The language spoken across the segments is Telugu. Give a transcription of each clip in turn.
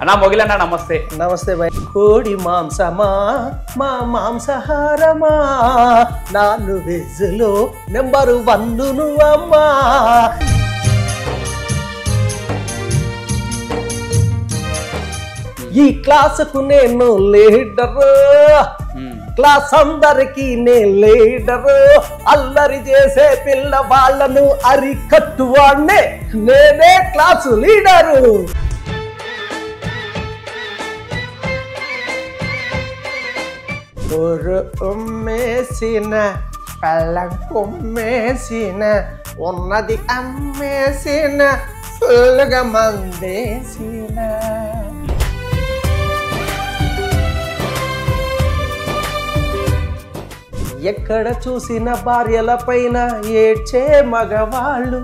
అన్నా మొగిలన్నా నమస్తే. నమస్తే భయ్. కోడి మాంసమా మా మాంసాహారమా, నాన్ వెజ్లో నెంబరు 1 నువ్వమ్మా. ఈ క్లాసుకు నేను లీడరు, క్లాస్ అందరికి నే లీడరు, అల్లరి చేసే పిల్ల వాళ్ళను అరికట్టువాణ్ణే, నేనే క్లాసు లీడరు. ఉమ్మేసిన పళ్ళం కొమ్మేసిన, ఉన్నది అమ్మేసిన, ఫుల్గా మందేసిన. ఎక్కడ చూసిన భార్యల పైన ఏడ్చే మగవాళ్ళు,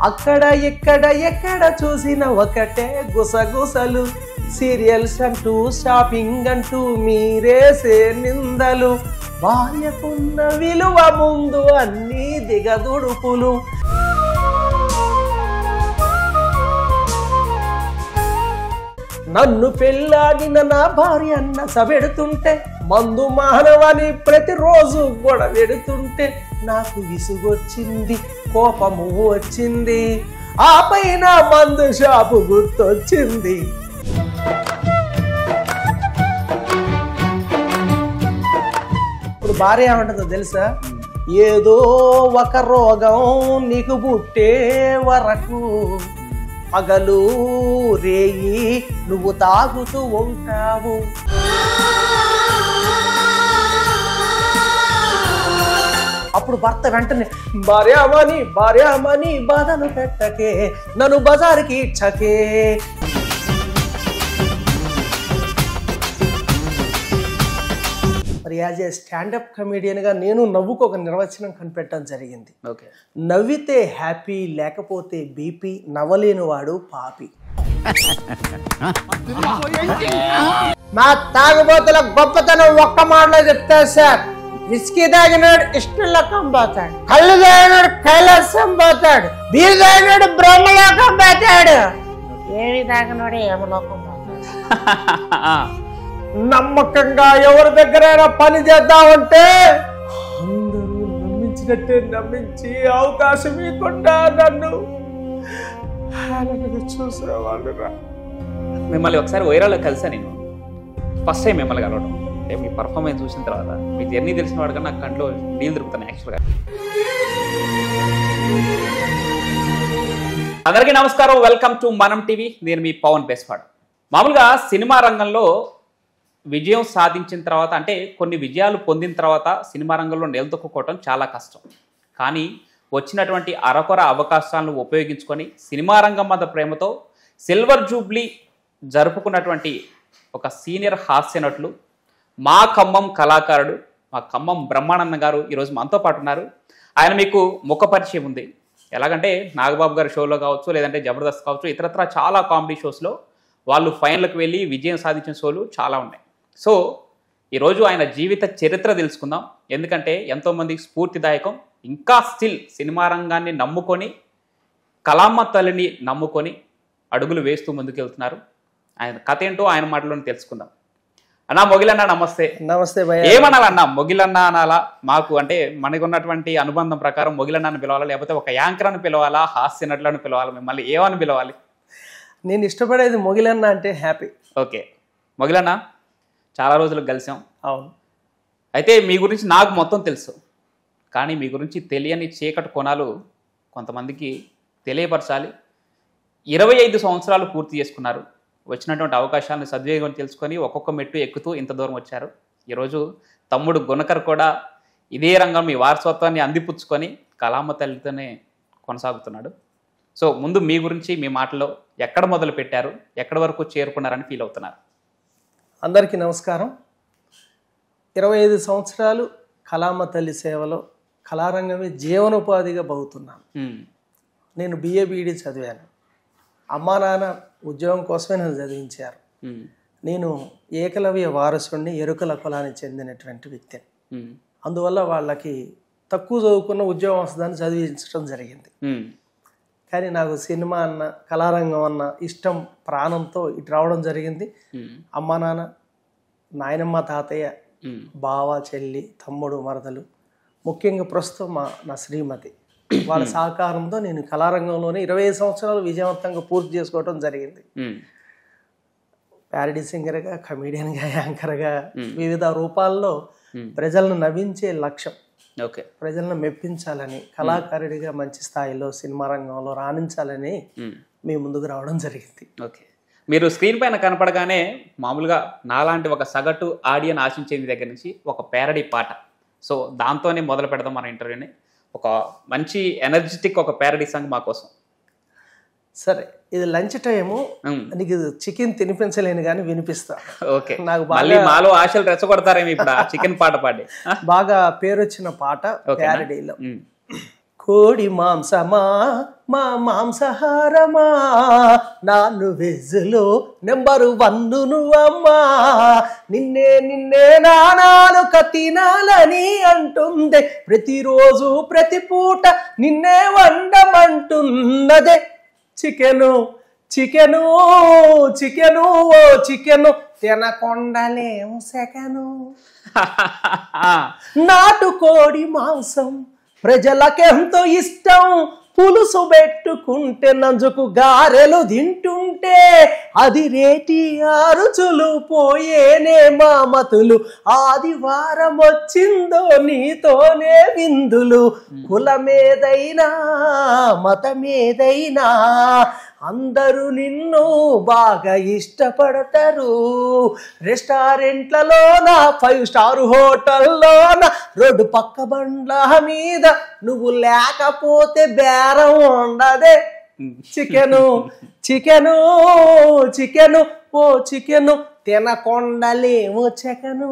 అక్కడ ఎక్కడ చూసిన ఒకటే గుసగుసలు. సీరియల్స్ అంటూ షాపింగ్ అంటూ మీరేసే నిందలు, భార్యకున్న విలువ ముందు అన్నీ దిగదుడుపులు. నన్ను పెళ్ళాడిన నా భార్య అన్న సబెడుతుంటే, మందు మానవని ప్రతిరోజు గొడవెడుతుంటే నాకు విసుగొచ్చింది, కోపము వచ్చింది, ఆ పైన మందు షాపు గుర్తొచ్చింది. ఇప్పుడు భార్య ఏమంటుందో తెలుసా? ఏదో ఒక రోగం నీకు పుట్టే వరకు పగలు రేయి నువ్వు తాగుతూ ఉంటావు. అప్పుడు భర్త వెంటనే భార్యామని బాధను పెట్టకే, నన్ను బజారుకి ఇచ్చకే. మరి యాజ్ ఏ స్టాండప్ కమెడియన్గా నేను నవ్వుకు ఒక నిర్వచనం కనిపెట్టడం జరిగింది. నవ్వితే హ్యాపీ, లేకపోతే బీపీ, నవ్వలేని వాడు పాపి. మా తాగుబోతుల గొప్పతనం ఒక్క మాటలో చెప్తా సార్. విస్కీ తాగినాడు ఇష్టలోకం పోతాడు, కళ్ళు తాగినాడు కైలాసం పోతాడు, బీరు తాగినాడు బ్రహ్మలోకం పోతాడు, ఏమి తాగినాడు ఏమలోకం పోతాడు. నమ్మకంగా ఎవరి దగ్గరైనా పని చేద్దామంటే అందరూ నమ్మించినట్టే నమ్మించి అవకాశం ఇవ్వకుండా నన్ను చూసేవాళ్ళు. మిమ్మల్ని ఒకసారి వైరాల్లో కలిసా నేను. ఫస్ట్ టైం మిమ్మల్ని కలవడం, అంటే మీ పర్ఫార్మెన్స్ చూసిన తర్వాత మీ జర్నీ తెలిసిన వాడు కన్నా నాకు కంట్లో నీళ్ళు దొరుకుతాను యాక్చువల్గా. అందరికీ నమస్కారం, వెల్కమ్ టు మనం టీవీ. నేను మీ పవన్ బేస్వాడ్. మామూలుగా సినిమా రంగంలో విజయం సాధించిన తర్వాత, అంటే కొన్ని విజయాలు పొందిన తర్వాత సినిమా రంగంలో నిలదొక్కుకోవటం చాలా కష్టం. కానీ వచ్చినటువంటి అరకొర అవకాశాలను ఉపయోగించుకొని సినిమా రంగం మీద ప్రేమతో సిల్వర్ జూబ్లీ జరుపుకున్నటువంటి ఒక సీనియర్ హాస్య నటులు, మా ఖమ్మం కళాకారుడు, మా ఖమ్మం బ్రహ్మానందం గారు ఈరోజు మనతో పాటు ఉన్నారు. ఆయన మీకు ముఖ పరిచయం ఉంది. ఎలాగంటే నాగబాబు గారి షోలో కావచ్చు, లేదంటే జబర్దస్త్ కావచ్చు, ఇతరత్ర చాలా కామెడీ షోస్లో వాళ్ళు ఫైనల్కి వెళ్ళి విజయం సాధించిన షోలు చాలా ఉన్నాయి. సో ఈరోజు ఆయన జీవిత చరిత్ర తెలుసుకుందాం. ఎందుకంటే ఎంతోమందికి స్ఫూర్తిదాయకం. ఇంకా స్టిల్ సినిమా రంగాన్ని నమ్ముకొని, కళామ్మ తల్లిని నమ్ముకొని అడుగులు వేస్తూ ముందుకు వెళ్తున్నారు. ఆయన కథ ఏంటో ఆయన మాటలోనే తెలుసుకుందాం. అన్నా మొగిలన్నా నమస్తే. నమస్తే భయ్యా. ఏమనాలన్నా, మొగిలన్నా అనాలా? మాకు అంటే మనకున్నటువంటి అనుబంధం ప్రకారం మొగిలన్నాను పిలవాలా, లేకపోతే ఒక యాంకర్ అని పిలవాలా, హాస్య నటులను పిలవాలా, మిమ్మల్ని ఏమని పిలవాలి? నేను ఇష్టపడేది మొగిలన్న అంటే హ్యాపీ. ఓకే మొగిలన్నా, చాలా రోజులకు కలిసాం. అవును. అయితే మీ గురించి నాకు మొత్తం తెలుసు, కానీ మీ గురించి తెలియని చీకటి కోణాలు కొంతమందికి తెలియపరచాలి. 25 సంవత్సరాలు పూర్తి చేసుకున్నారు. వచ్చినటువంటి అవకాశాలను సద్వినియోగం తెలుసుకొని ఒక్కొక్క మెట్టు ఎక్కుతూ ఇంత దూరం వచ్చారు. ఈరోజు తమ్ముడు గుణకర్ కూడా ఇదే రంగం మీ వారసత్వాన్ని అందిపుచ్చుకొని కళామ్మ తల్లితోనే కొనసాగుతున్నాడు. సో ముందు మీ గురించి, మీ మాటలో ఎక్కడ మొదలు పెట్టారు, ఎక్కడి వరకు చేరుకున్నారని ఫీల్ అవుతున్నారు? అందరికీ నమస్కారం. 25 సంవత్సరాలు కళామ్మ తల్లి సేవలో కళారంగమే జీవనోపాధిగా బతుకుతున్నాను. నేను BA BD చదివాను. అమ్మా నాన్న ఉద్యోగం కోసమే నన్ను చదివించారు. నేను ఏకలవ్య వారసుడిని, ఎరుకల కులానికి చెందినటువంటి వ్యక్తిని. అందువల్ల వాళ్ళకి తక్కువ చదువుకున్న ఉద్యోగం వస్తుందని చదివించడం జరిగింది. కానీ నాకు సినిమా అన్న కళారంగం అన్న ఇష్టం ప్రాణంతో ఇటు రావడం జరిగింది. అమ్మ నాన్న, నాయనమ్మ, తాతయ్య, బావ, చెల్లి, తమ్ముడు, మరదలు, ముఖ్యంగా ప్రస్తుతం నా శ్రీమతి వాళ్ళ సహకారంతో నేను కళారంగంలోనే 25 సంవత్సరాలు విజయవంతంగా పూర్తి చేసుకోవడం జరిగింది. ప్యారడీ సింగర్గా, కమీడియన్గా, యాంకర్గా వివిధ రూపాల్లో ప్రజలను నవ్వించే లక్ష్యం, ప్రజలను మెప్పించాలని, కళాకారుడిగా మంచి స్థాయిలో సినిమా రంగంలో రాణించాలని మీ ముందుకు రావడం జరిగింది. ఓకే, మీరు స్క్రీన్ పైన కనపడగానే మామూలుగా నాలాంటి ఒక సగటు ఆడియన్ ఆశించే దగ్గర నుంచి ఒక ప్యారడీ పాట, సో దాంతోనే మొదలు పెడదాం మన ఇంటర్వ్యూని. ఒక మంచి ఎనర్జెటిక్ ఒక ప్యారడీ సాంగ్ మా కోసం. సరే, ఇది లంచ్ టైము, నీకు చికెన్ తినిపించలేను కానీ వినిపిస్తా. ఓకే, నాకు మాలో ఆశలు రెచ్చగొడతారేమో ఇప్పుడు ఆ చికెన్ పాట పాడి. బాగా పేరు వచ్చిన పాట ప్యారడీలో. కోడి మాంసమా మా మాంసహారమా, నాన్ను వెజ్జులో నెంబరు 1 నువ్వమ్మా, నిన్నే నిన్నే నానాలు తినాలని అంటుందే, ప్రతిరోజు ప్రతి పూట నిన్నే వండమంటున్నదే. చికెను చికెను చికెను ఓ చికెను, తినకొండలేము సెకను. నాటుకోడి మాంసం ప్రజలకెంతో ఇష్టం, పులుసు పెట్టుకుంటే నంజుకు గారెలు తింటుంటే అది రేటి ఆరుచులు పోయేనే మామతులు, ఆదివారం వచ్చిందో నీతోనే విందులు, కులమేదైనా మతమేదైనా అందరూ నిన్ను బాగా ఇష్టపడతారు. రెస్టారెంట్లలోన, 5 స్టార్ హోటల్లోన, రోడ్డు పక్క బండ్ల మీద నువ్వు లేకపోతే బేరం ఉండదే. చికెను చికెను చికెను ఓ చికెను, తినకొండలేము chicken.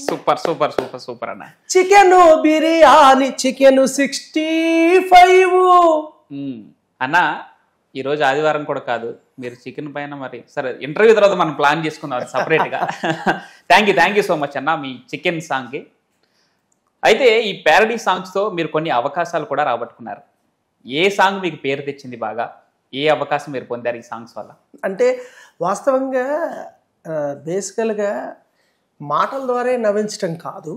Super super super super అన్న. చికెను బిర్యానీ, చికెను 65 అన్న. ఈరోజు ఆదివారం కూడా కాదు, మీరు చికెన్ పైన మరి సరే ఇంటర్వ్యూ తర్వాత మనం ప్లాన్ చేసుకుందాం సపరేట్గా. థ్యాంక్ యూ సో మచ్ అన్న మీ చికెన్ సాంగ్కి. అయితే ఈ ప్యారడీ సాంగ్స్తో మీరు కొన్ని అవకాశాలు కూడా రాబట్టుకున్నారు. ఏ సాంగ్ మీకు పేరు తెచ్చింది బాగా? ఏ అవకాశం మీరు పొందారు ఈ సాంగ్స్ వల్ల? అంటే వాస్తవంగా బేసికల్గా మాటల ద్వారా నవ్వించడం కాదు,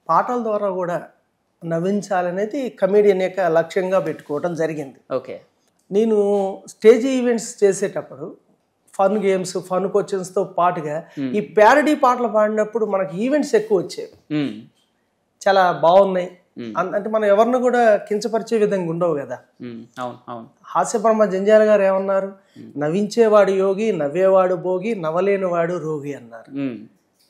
పాటల ద్వారా కూడా నవ్వించాలనేది కమీడియన్ యొక్క లక్ష్యంగా పెట్టుకోవడం జరిగింది. ఓకే, నేను స్టేజ్ ఈవెంట్స్ చేసేటప్పుడు ఫన్ గేమ్స్, ఫన్ క్వశ్చన్స్తో పాటుగా ఈ ప్యారడీ పాటలు పాడినప్పుడు మనకి ఈవెంట్స్ ఎక్కువ వచ్చేవి, చాలా బాగున్నాయి. అంటే మనం ఎవరిని కూడా కించపరిచే విధంగా ఉండవు కదా. హాస్యబ్రహ్మ జంజాల గారు ఏమన్నారు? నవ్వించేవాడు యోగి, నవ్వేవాడు భోగి, నవ్వలేనివాడు రోగి అన్నారు.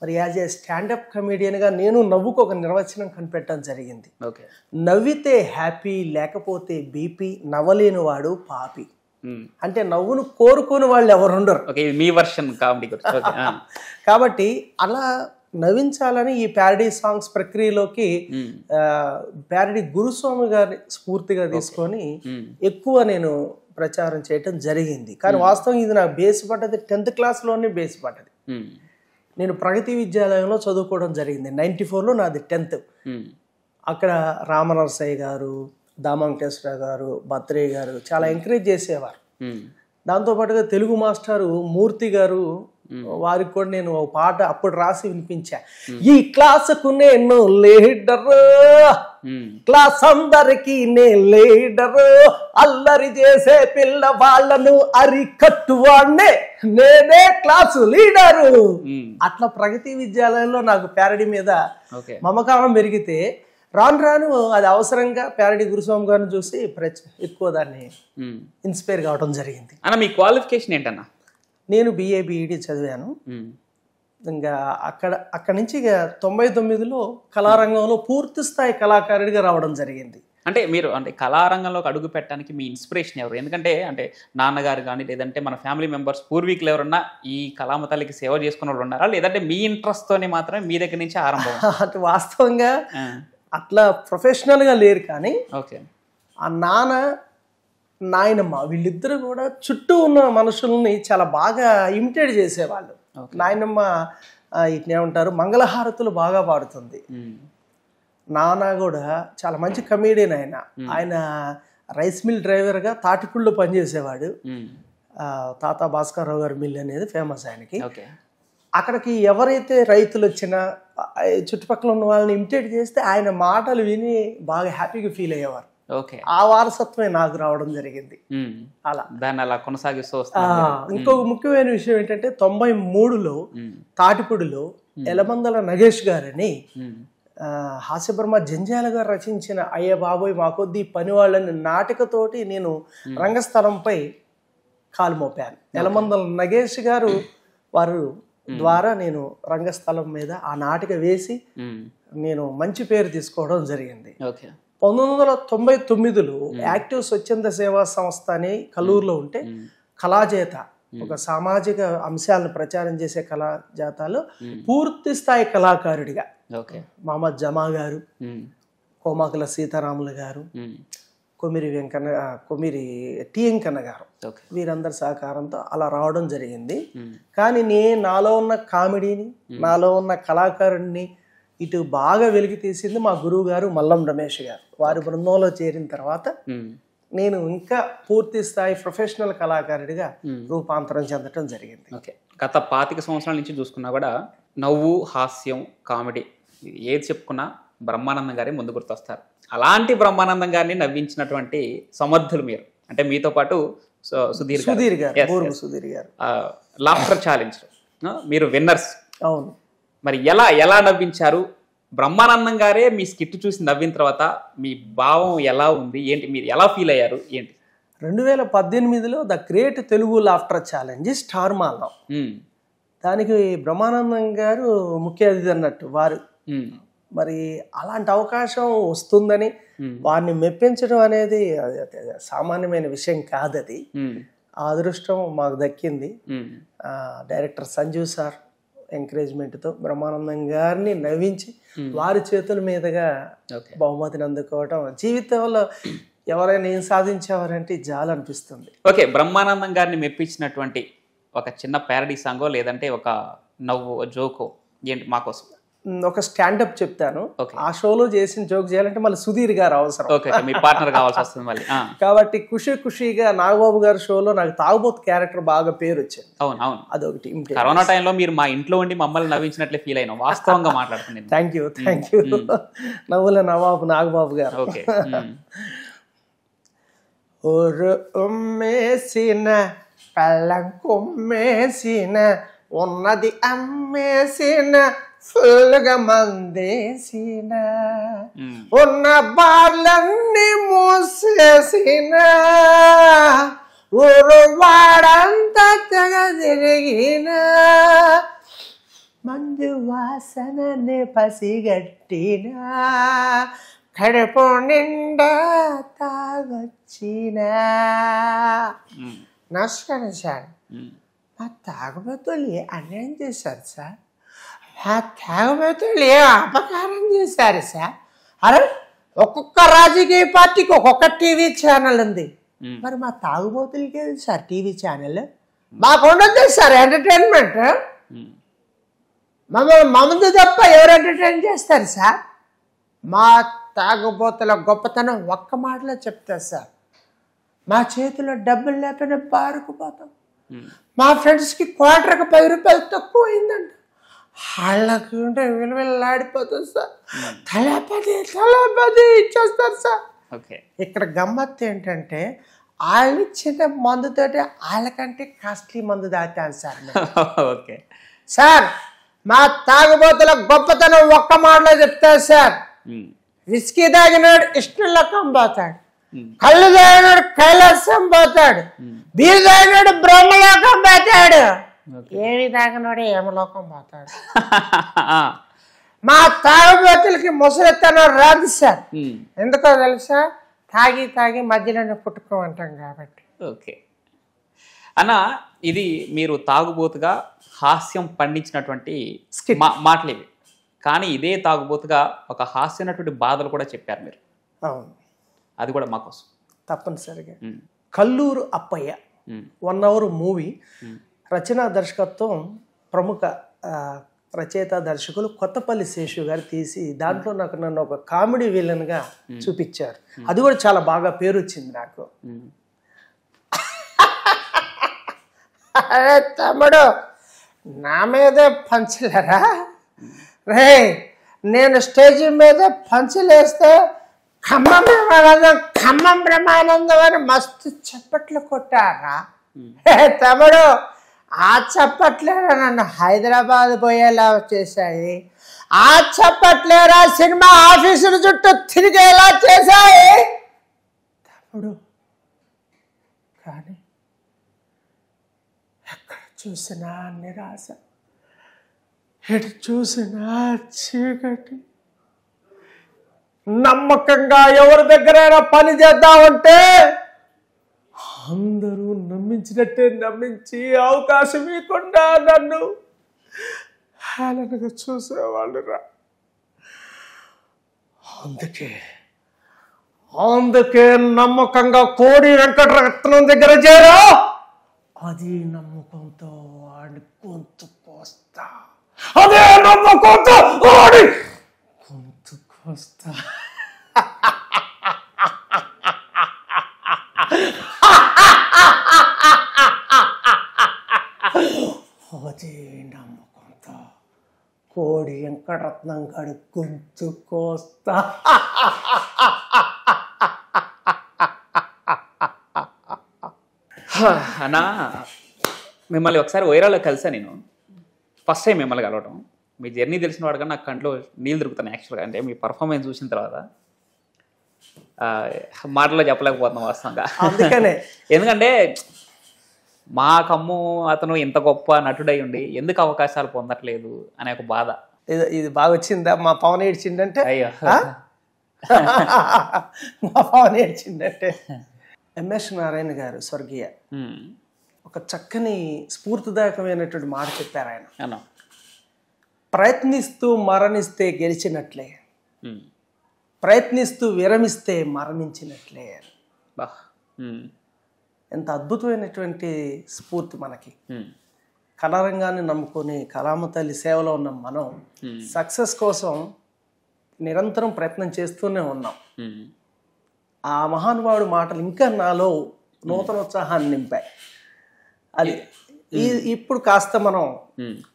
మరి యాజ్ ఏ స్టాండప్ కమీడియన్గా నేను నవ్వుకు ఒక నిర్వచనం కనిపెట్టడం జరిగింది. నవ్వితే హ్యాపీ, లేకపోతే బీపీ, నవ్వలేని వాడు పాపి. అంటే నవ్వును కోరుకుని వాళ్ళు ఎవరుండరు. కాబట్టి అలా నవ్వించాలని ఈ ప్యారడీ సాంగ్స్ ప్రక్రియలోకి ప్యారడీ గురుస్వామి గారి స్ఫూర్తిగా తీసుకొని ఎక్కువ నేను ప్రచారం చేయటం జరిగింది. కానీ వాస్తవం ఇది నాకు బేస్ పడ్డది 10th క్లాస్లోనే బేస్ పడ్డది. నేను ప్రగతి విద్యాలయంలో చదువుకోవడం జరిగింది. 94లో నాది 10th. అక్కడ రామనరసయ్య గారు, దామవెంకటేశ్వర గారు, భద్రయ్య గారు చాలా ఎంకరేజ్ చేసేవారు. దాంతోపాటుగా తెలుగు మాస్టారు మూర్తి గారు, వారికి కూడా నేను ఒక పాట అప్పుడు రాసి వినిపించా. ఈ క్లాసుకు నేను లీడరు, క్లాస్ అందరికి నేను లీడరు, అల్లరి చేసే పిల్ల వాళ్ళను అరికట్టువాడినే, నేనే క్లాసు లీడరు. అట్లా ప్రగతి విద్యాలయంలో నాకు ప్యారడీ మీద మమకారం పెరిగితే రాను రాను అది అవసరంగా ప్యారడీ గురుస్వామి గారిని చూసి ఎక్కువ దాన్ని ఇన్స్పైర్ కావడం జరిగింది. అన్న మీ క్వాలిఫికేషన్ ఏంటన్నా? నేను BA BEd చదివాను. ఇంకా అక్కడి నుంచి ఇక 99లో కళారంగంలో పూర్తి స్థాయి కళాకారుడిగా రావడం జరిగింది. అంటే మీరు అంటే కళారంగంలోకి అడుగు పెట్టడానికి మీ ఇన్స్పిరేషన్ ఎవరు? ఎందుకంటే అంటే నాన్నగారు కానీ లేదంటే మన ఫ్యామిలీ మెంబర్స్ పూర్వీకులు ఎవరన్నా ఈ కళామ తల్లికి సేవ చేసుకున్న వాళ్ళు ఉన్నారా, లేదంటే మీ ఇంట్రెస్ట్తోనే మాత్రమే మీ దగ్గర నుంచి ఆరంభం? అంటే వాస్తవంగా అట్లా ప్రొఫెషనల్గా లేరు, కానీ ఆ నాయనమ్మ వీళ్ళిద్దరూ కూడా చుట్టూ ఉన్న మనుషుల్ని చాలా బాగా ఇమిటేట్ చేసేవాళ్ళు. నాయనమ్మ ఇట్నేమంటారు, మంగళహారతులు బాగా పాడుతుంది. నాన్న కూడా చాలా మంచి కమీడియన్. ఆయన రైస్ మిల్ డ్రైవర్గా తాటిపూడిలో పనిచేసేవాడు. తాత భాస్కర్రావు గారి మిల్ అనేది ఫేమస్ ఆయనకి. అక్కడికి ఎవరైతే రైతులు వచ్చినా చుట్టుపక్కల ఉన్న వాళ్ళని ఇమిటేట్ చేస్తే ఆయన మాటలు విని బాగా హ్యాపీగా ఫీల్ అయ్యేవారు. ఆ వారసత్వమే నాకు రావడం జరిగింది. అలా దాన్ని అలా కొనసాగిస్తూ. ఇంకొక ముఖ్యమైన విషయం ఏంటంటే 93లో తాటిపూడిలో ఎలమందల నగేష్ గారని హాస్యబ్రహ్మ జంజాల గారు రచించిన అయ్య బాబోయ్ మా కొద్ది పని వాళ్ళని నాటికతోటి నేను రంగస్థలంపై కాలు మోపాను. ఎలమందల నగేష్ గారు వారు ద్వారా నేను రంగస్థలం మీద ఆ నాటిక వేసి నేను మంచి పేరు తీసుకోవడం జరిగింది. 1999లో యాక్టివ్ స్వచ్ఛంద సేవా సంస్థ అని కల్లూరులో ఉంటే కళాజేత ఒక సామాజిక అంశాలను ప్రచారం చేసే కళాజాతాలో పూర్తి స్థాయి కళాకారుడిగా మహమ్మద్ జమా గారు, కోమాకుల సీతారాములు గారు, కొమిరి టి వెంకన్న గారు వీరందరి సహకారంతో అలా రావడం జరిగింది. కానీ నేను నాలో ఉన్న కామెడీని, నాలో ఉన్న కళాకారుడిని ఇటు బాగా వెలికి తీసింది మా గురువు గారు మల్లం రమేష్ గారు. వారి బృందంలో చేరిన తర్వాత నేను ఇంకా పూర్తి స్థాయి ప్రొఫెషనల్ కళాకారుడిగా రూపాంతరం చెందడం జరిగింది. గత 25 సంవత్సరాల నుంచి చూసుకున్నా కూడా నవ్వు, హాస్యం, కామెడీ ఏది చెప్పుకున్నా బ్రహ్మానందం గారే ముందు గుర్తొస్తారు. అలాంటి బ్రహ్మానందం గారిని నవ్వించినటువంటి సమర్థులు మీరు. అంటే మీతో పాటు సుధీర్ గారు లాఫ్టర్ ఛాలెంజ్ మీరు విన్నర్స్. అవును. మరి ఎలా నవ్వించారు? బ్రహ్మానందం గారే మీ స్కిట్ చూసి నవ్విన తర్వాత మీ భావం ఎలా ఉంది, ఏంటి, మీరు ఎలా ఫీల్ అయ్యారు, ఏంటి? 2018లో the great Telugu laughter challenge star మాల్దాం. దానికి బ్రహ్మానందం గారు ముఖ్య అతిథి అన్నట్టు వారు. మరి అలాంటి అవకాశం వస్తుందని వారిని మెప్పించడం అనేది సామాన్యమైన విషయం కాదు. అది ఆ అదృష్టం మాకు దక్కింది. డైరెక్టర్ సంజీవ్ సార్ ఎంకరేజ్మెంట్తో బ్రహ్మానందం గారిని నవ్వించి వారి చేతుల మీదుగా బహుమతిని అందుకోవడం జీవితంలో ఎవరైనా ఏం సాధించేవారంటే చాలా అనిపిస్తుంది. ఓకే, బ్రహ్మానందం గారిని మెప్పించినటువంటి ఒక చిన్న ప్యారడీ సాంగో లేదంటే ఒక నవ్వు జోకో ఏంటి మాకోసం? ఒక స్టాండప్ చెప్తాను. ఆ షోలో చేసిన జోక్ చేయాలంటే మళ్ళీ సుధీర్ గారు అవసరం, మీ పార్ట్నర్ కావాల్సి వస్తుంది మళ్ళీ. కాబట్టి ఖుషిగా నాగబాబు గారి షోలో నాకు తాగుబోతు క్యారెక్టర్ బాగా పేరు వచ్చింది. అవును. అదొకటి. కరోనా టైంలో మీరు మా ఇంట్లో ఉండి మమ్మల్ని నవ్వించినట్లే ఫీల్ అయినా, వాస్తవంగా మాట్లాడుతున్నాను. థ్యాంక్ యూ నవ్వుల నవాబు నాగబాబు గారు. ఓకే. ఉమ్మేసిన పళ్ళం కుమ్మేసిన ఉన్నది అమ్మేసిన ఫుల్గా మందేసిన ఉన్న బార్లన్నీ మూసేసిన ఊరు వాడంతా తెగ తిరిగిన మందు వాసనని పసిగట్టిన కడుపు నిండా తాగొచ్చిన. నమస్కారం సార్, మా తాగుబోతులు అన్యాయం చేశారు సార్, మా తాగుబోతులు ఏ అపకారం చేశారు సార్. అరే, ఒక్కొక్క రాజకీయ పార్టీకి ఒక్కొక్క టీవీ ఛానల్ ఉంది, మరి మా తాగుబోతులకి ఏది సార్ టీవీ ఛానల్? మాకు ఉండదు సార్ ఎంటర్టైన్మెంట్. మమ్మల్ని తప్ప ఎవరు ఎంటర్టైన్ చేస్తారు సార్? మా తాగుబోతుల గొప్పతనం ఒక్క మాటలో చెప్తారు సార్. మా చేతిలో డబ్బులు లేకపోయినా బారుకుపోతాం. మా ఫ్రెండ్స్కి క్వార్టర్కి 10 రూపాయలు తక్కువ అయిందంట, వాళ్ళకి ఉంటే విలువలాడిపోతుంది సార్. తలపది ఇచ్చేస్తారు సార్. ఇక్కడ గమ్మత్తు ఏంటంటే వాళ్ళు ఇచ్చిన మందుతోటి వాళ్ళకంటే కాస్ట్లీ మందు తాగుతాను సార్. ఓకే సార్, మా తాగుబోతుల గొప్పతనం ఒక్క మాటలో చెప్తారు సార్. విస్కీ తాగినాడు ఇష్టలకం పోతాడు, కళ్ళు తాగినాడు కైలాసం పోతాడు, బీరు తాగినాడు బ్రహ్మలోకం పోతాడు, ఏమి తాగినాడు ఏమలోకం పోతాడు. మా తాగుబోతులకి ముసలితనం రాదు సార్. ఎందుకో తెలుసా? తాగి మధ్యలోనే పుట్టుకోమంటాం కాబట్టి. ఓకే అన్న, ఇది మీరు తాగుబోతుగా హాస్యం పండించినటువంటి మాటలు ఇవి. కానీ ఇదే తాగుబోతుగా ఒక హాస్యమైనటువంటి బాధలు కూడా చెప్పారు మీరు. అవును, అది కూడా మాకోసం తప్పనిసరిగా. కల్లూరు అప్పయ్య 1 hour మూవీ, రచనా దర్శకత్వం ప్రముఖ రచయిత దర్శకులు కొత్తపల్లి శేషు గారు తీసి దాంట్లో నన్ను ఒక కామెడీ విలన్గా చూపించారు. అది కూడా చాలా బాగా పేరు వచ్చింది నాకు. అరే తమ్ముడు, నా మీదే పంచలేరా రే, నేను స్టేజ్ మీద పంచలేస్తే ఖమ్మం బ్రహ్మానందం అని మస్తు చప్పట్లు కొట్టారా. తమ్ముడు, ఆ చప్పట్లేరా నన్ను హైదరాబాద్ పోయేలా చేశాయి, ఆ చప్పట్లేరా సినిమా ఆఫీసుల చుట్టూ తిరిగేలా చేశాయి తమ్ముడు. కానీ ఎక్కడ చూసినా నిరాశ, ఎటు చూసినా చీకటి. నమ్మకంగా ఎవరి దగ్గరైనా పని చేద్దామంటే అందరూ నమ్మించినట్టే నమ్మించి అవకాశం ఇవ్వకుండా నన్ను హేళనగా చూసేవాళ్ళురా. అందుకే నమ్మకంగా కోడి వెంకటరత్నం దగ్గర చేరా, అది నమ్మకంతో వాడి గొంతు కోస్తా, అదే నమ్మకంతో వాడి గొంతు కోస్తా. అదే నమ్మకంతో కోడి వెంకటరత్నం గారి గొంతు కోస్తా. అన్నా, మిమ్మల్ని ఒకసారి వైరాలో కలిసా నేను. ఫస్ట్ టైం మిమ్మల్ని కలవటం. మీ జర్నీ తెలిసిన వాడు కానీ నాకు కంట్లో నీళ్ళు దొరుకుతాను యాక్చువల్గా. అంటే మీ పర్ఫార్మెన్స్ చూసిన తర్వాత మాటల్లో చెప్పలేకపోతున్నాం వాస్తవంగా. అందుకనే ఎందుకంటే మా కమ్ము అతను ఇంత గొప్ప నటుడై ఉండి ఎందుకు అవకాశాలు పొందట్లేదు అనే ఒక బాధ. ఇది బాగా వచ్చిందా? మా పవన్ ఏడ్చిందంటే, అయ్యో మా పవన్ ఏడ్చిందంటే. ఎంఎస్ నారాయణ గారు స్వర్గీయ ఒక చక్కని స్ఫూర్తిదాయకమైనటువంటి మాట చెప్పారు ఆయన. ప్రయత్నిస్తూ మరణిస్తే గెలిచినట్లే, ప్రయత్నిస్తూ విరమిస్తే మరణించినట్లే. ఎంత అద్భుతమైనటువంటి స్ఫూర్తి మనకి. కళారంగాన్ని నమ్ముకొని కళామ తల్లి సేవలో ఉన్న మనం సక్సెస్ కోసం నిరంతరం ప్రయత్నం చేస్తూనే ఉన్నాం. ఆ మహానుభావుడి మాటలు ఇంకా నాలో నూతన ఉత్సాహాన్ని నింపాయి. అది ఇప్పుడు కాస్త మనం